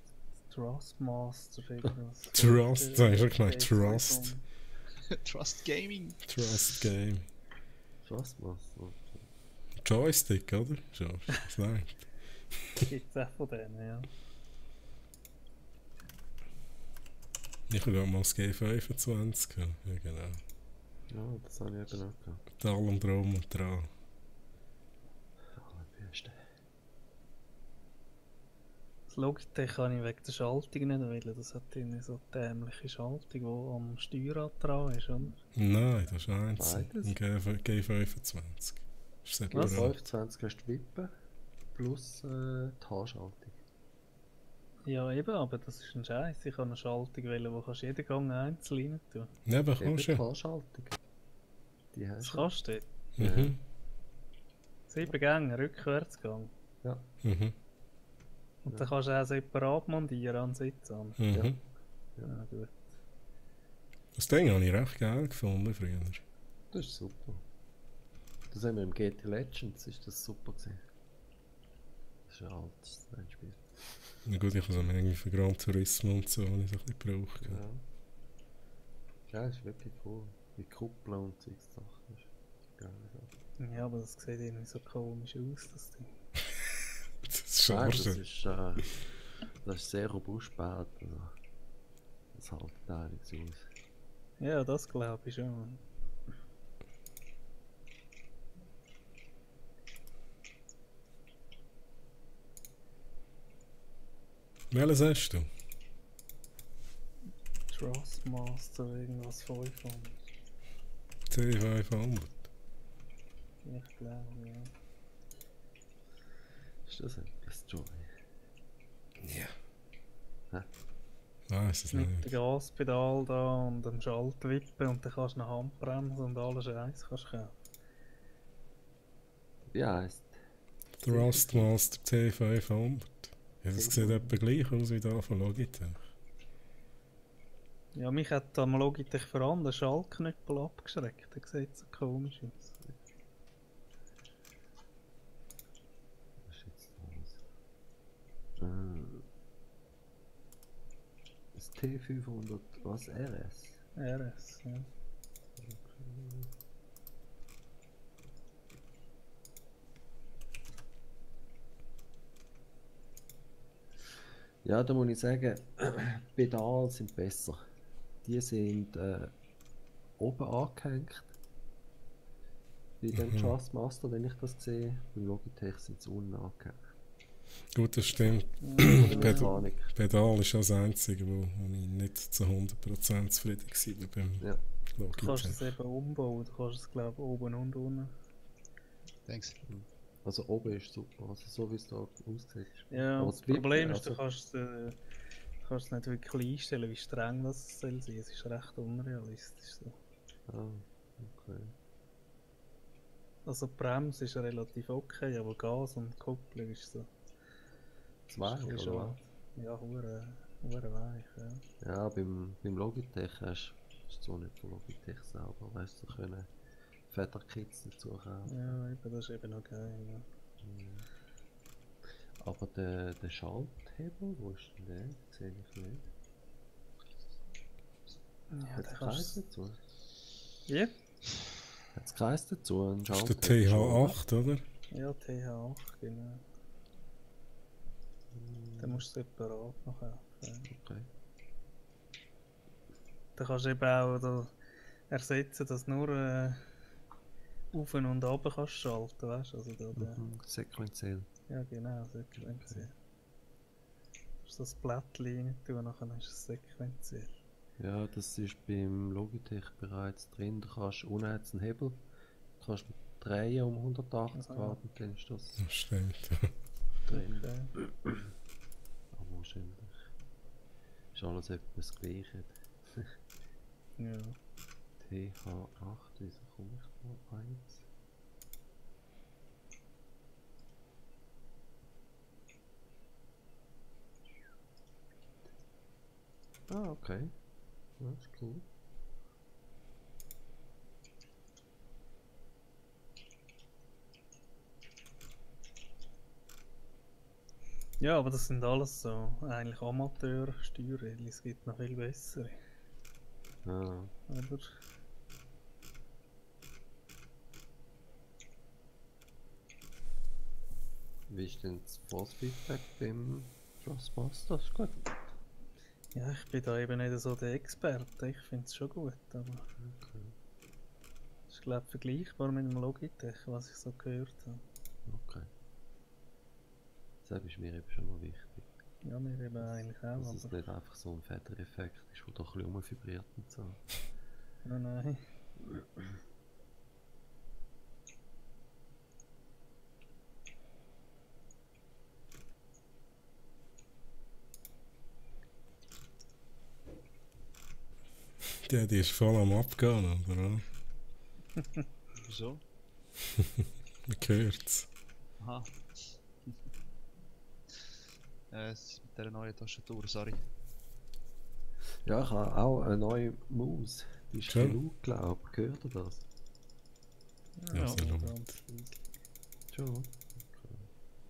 Trustmaster irgendwas. Trust, da hast du gemeint, Trust. Trust Gaming. Trust Game. Trustmaster. Joystick, oder? Schon, das nein. Gibt es auch von denen, ja. Ich habe mal das G25 gehabt. Ja, genau. Ja, das habe ich eben auch gehabt. Mit allem drum und dran. Allerbeste. Das Logitech kann ich wegen der Schaltung nicht wählen. Das hat eine so dämliche Schaltung, die am Steuerrad dran ist, oder? Nein, das ist eins. Beides? Ein G25. Ist Was? separat. 25 hast du Wippen plus die Haarschaltung. Ja, eben, aber das ist ein Scheiß. Ich kann eine Schaltung wählen, wo kannst du jeden Gang einzeln rein tun. Ja, aber Eben kommst die du. Haarschaltung. Die Das hast du. kannst du. Mhm. 7 Gänge, Rückwärtsgang. Ja. Mhm. Und dann kannst du auch separat montieren an den Sitz an. Mhm. Ja, gut. Das Ding habe ich recht geil gefunden früher. Das ist super. Das haben wir im GT Legends, ist das super gewesen. Das ist ein altes Rennspiel. Na gut, ich habe es irgendwie für Gran Turismo und so habe ich so ein bisschen gebraucht. Ja. Ja, das ist wirklich cool. Wie Kuppeln und so Sachen. Das ist geil. Ja, aber das sieht irgendwie so komisch aus, das Ding. Das ist Nein, schade. das ist sehr robust gebaut. Also, das hält einiges aus. Ja, das glaube ich schon. Welches hast du? Trustmaster, irgendwas 500. T500. Ich glaube, ja. Ist das etwas, Joey? Ja. Weiß es Mit dem nicht. Gaspedal da und dem Schaltwippen und dann kannst du eine Handbremse und alles Scheiß kannst du kaufen. Wie heisst? Thrustmaster T500. Ja, das sieht etwa gleich aus wie da von Logitech. Ja, mich hat am Logitech vor allem der Schaltknüppel abgeschreckt. Der sieht so komisch aus. Was ist jetzt das T500, was? RS? RS, ja. Ja, da muss ich sagen, Pedale sind besser. Die sind oben angehängt. Bei dem Trustmaster, wenn ich das sehe, beim Logitech sind sie unten angehängt. Gut, das stimmt. Mechanik. Pedal ist das einzige, wo ich nicht zu 100% zufrieden war beim Ja. Du kannst es Logitech. eben umbauen. Du kannst es, glaube ich, oben und unten. Thanks. Also oben ist super, also so wie es da aussieht. Ja, Aber das die Wippe, Problem ist, also- du kannst es nicht wirklich einstellen, wie streng das soll sein. Es ist recht unrealistisch. So. Ah, okay. Also die Bremse ist relativ okay, aber Gas und Kupplung ist so. Das weich, ist oder schon- was? Ja, hure weich, ja. Ja, beim Logitech hast du so nicht von Logitech selber, weißt du, können Federkits dazu kaufen. Ja, eben, das ist eben noch geil, ja. Aber der Schalthebel, wo ist denn der? Den sehe ich nicht. Ja, Hat da es Kreis kannst du... dazu? Wie? Hat es Kreis dazu? Ein Das ist der Schalthebel schon, TH8, oder? Ja, TH8, genau. Dann musst du separat noch kaufen. Ja. Okay. Dann kannst du eben auch da ersetzen, dass du nur auf und runter kannst schalten, weißt du? Also da, Sequenziell. ja genau, sequenziell. Du kannst das Blättchen rein tun, nachher ist es sequenziell. Ja, das ist beim Logitech bereits drin. Du kannst unten hat's einen Hebel, du kannst drehen um 180 Aha. Grad und dann ist das Das stimmt. drin. Okay. Aber wahrscheinlich ist alles etwa das Gleiche. Ja. TH8, wieso komme ich da 1? Ah, okay. Ja, ist cool. Ja, aber das sind alles so eigentlich Amateursteuerräder, es gibt noch viel bessere. Ah, Oder? wie ist denn das Force-Feedback beim Trustmaster? Das ist gut. Ja, ich bin da eben nicht so der Experte, ich finde es schon gut, aber Okay. es ist glaube ich vergleichbar mit dem Logitech, was ich so gehört habe. Okay. Das ist mir eben schon mal wichtig. Ja, wir eben eigentlich auch, Dass es aber... nicht einfach so ein Federeffekt ist, der doch ein bisschen rumvibriert und so. Ja, nein. Die ist voll am Abgehen, oder? Wieso? Man hört's. Aha. Es mit dieser neuen Tastatur, sorry. Ja, ich habe auch eine neue Maus. Die ist Schön. ein laut, glaube ich. Gehört ihr das? Ja, sehr laut. ganz leise. Schon.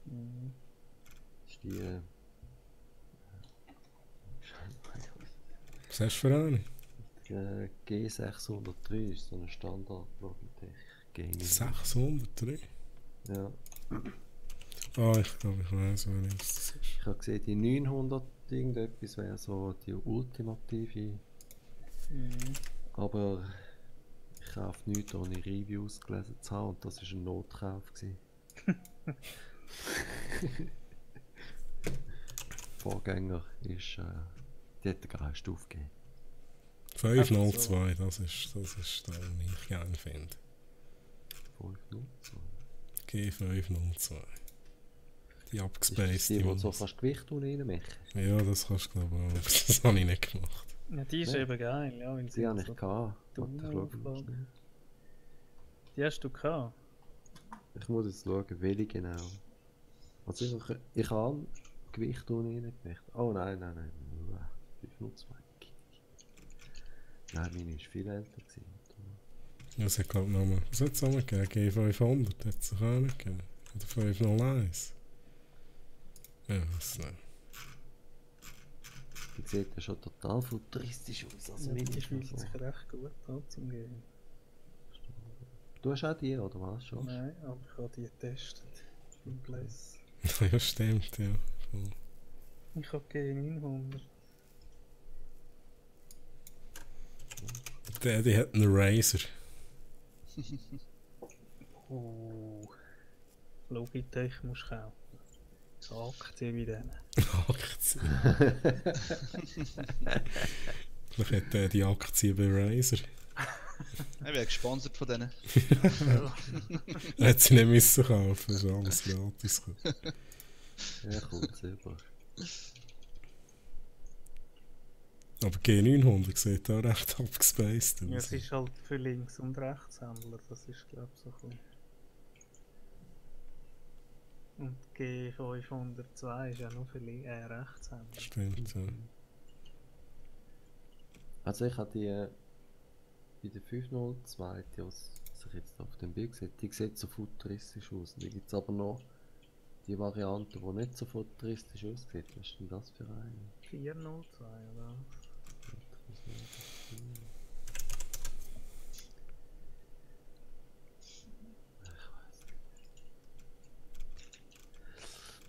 Mhm. Ist die... Was hast du für eine? Die G603 ist so eine Standard Logitech Gaming. 603? Ja. Ah, ich glaube, ich weiß, was das ist. Ich habe gesehen, die 900 irgendetwas wäre so die ultimative. Mhm. Aber ich kaufe nichts ohne Reviews gelesen zu haben und das war ein Notkauf. gewesen. Vorgänger ist, die hat gar keine Stufe gegeben. 502, das ist das, was ich gerne finde. 502. G502. Die Ist das abgespacede die, wo du so Maus. fast Gewicht reinmachen? Ja, das kannst du glaube ich auch, aber das habe ich nicht gemacht. Ja, die ist Ja. eben geil, ja, wenn sie Die habe ich so... gehabt. dumm Warte, ich schaue mal aufladen. schnell. Die hast du gehabt? Ich muss jetzt schauen, welche genau. Also ich habe Gewicht reingemacht. Oh nein. 502. Nein, meine war viel älter. Gewesen. Ja, es hat glaube ich nochmal, was hat es nochmal gegeben? G500 hat es auch nicht gegeben. Oder 501. Ja, das nicht. Die sieht ja schon total futuristisch aus. Also Ja, meine die ist noch fühlt so. sich recht gut an zum Gehen. Du hast auch die, oder was? Schon? Nein, aber ich habe die getestet. Im Place. Ja, stimmt, ja. Voll. Ich habe G900. Die hat einen Razer. Logitech musst du kaufen. So Aktien wie denen. Aktien. Vielleicht hat der die Aktie bei Razer. Ich bin gesponsert von denen. Er hat sie nicht müssen kaufen, das ist alles gratis. Ja, kommt selber. Aber G900 sieht auch recht abgespaced aus. Ja, es ist halt für Links- und Rechtshändler, das ist glaube ich so ein bisschen. Und G502 ist ja nur für Rechtshändler. Stimmt, ja. Also ich habe die bei der 502, die was ich jetzt auf dem Bild sehe, die sieht so futuristisch aus. Da gibt es aber noch die Variante, die nicht so futuristisch aussieht. Was ist denn das für eine? 402 oder?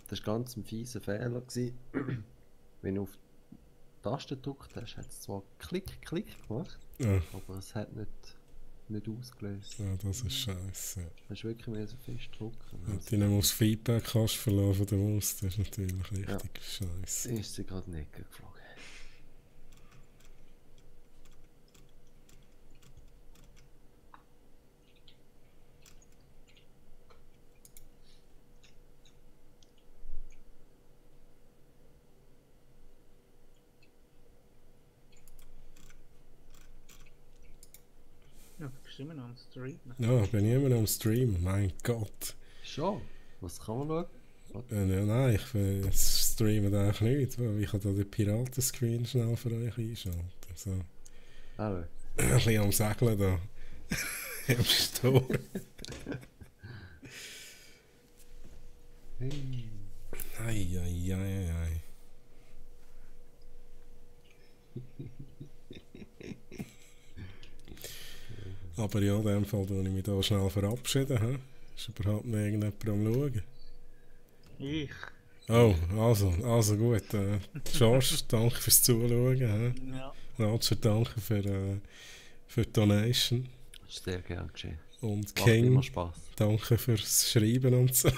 Das war ganz ein fieser Fehler gewesen. Wenn du auf die Taste gedrückt hast, hat es zwar Klick, Klick gemacht, Ja, aber es hat nicht ausgelöst. ja, das ist scheiße. Ja. Du hast wirklich mehr so fest drücken. Wenn du nicht mal das Feedback kannst verlassen von der Maus, das ist natürlich richtig Ja. scheiße. Ist sie gerade nicht geflogen. Ja, du bist immer noch am Stream. Ja, bin ich immer noch am Streamen, mein Gott. Schon? Was kann man schauen? Ja, nein, ich streame da eigentlich nicht, weil ich kann da den Piratenscreen schnell für euch einschalten. So. Ah, Ein bisschen am Segeln da. Im Sturm. hey. Ei. Aber ja, in dem Fall tue ich mich da schnell verabschieden. He? Ist überhaupt nicht irgendjemand am Schauen? Ich? Oh, also gut. George, danke fürs Zuschauen. He? Ja. Roger, danke für die Donation. Ist sehr gern geschehen. Und Macht King, immer Spaß. danke fürs Schreiben und so.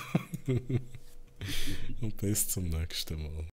Und bis zum nächsten Mal.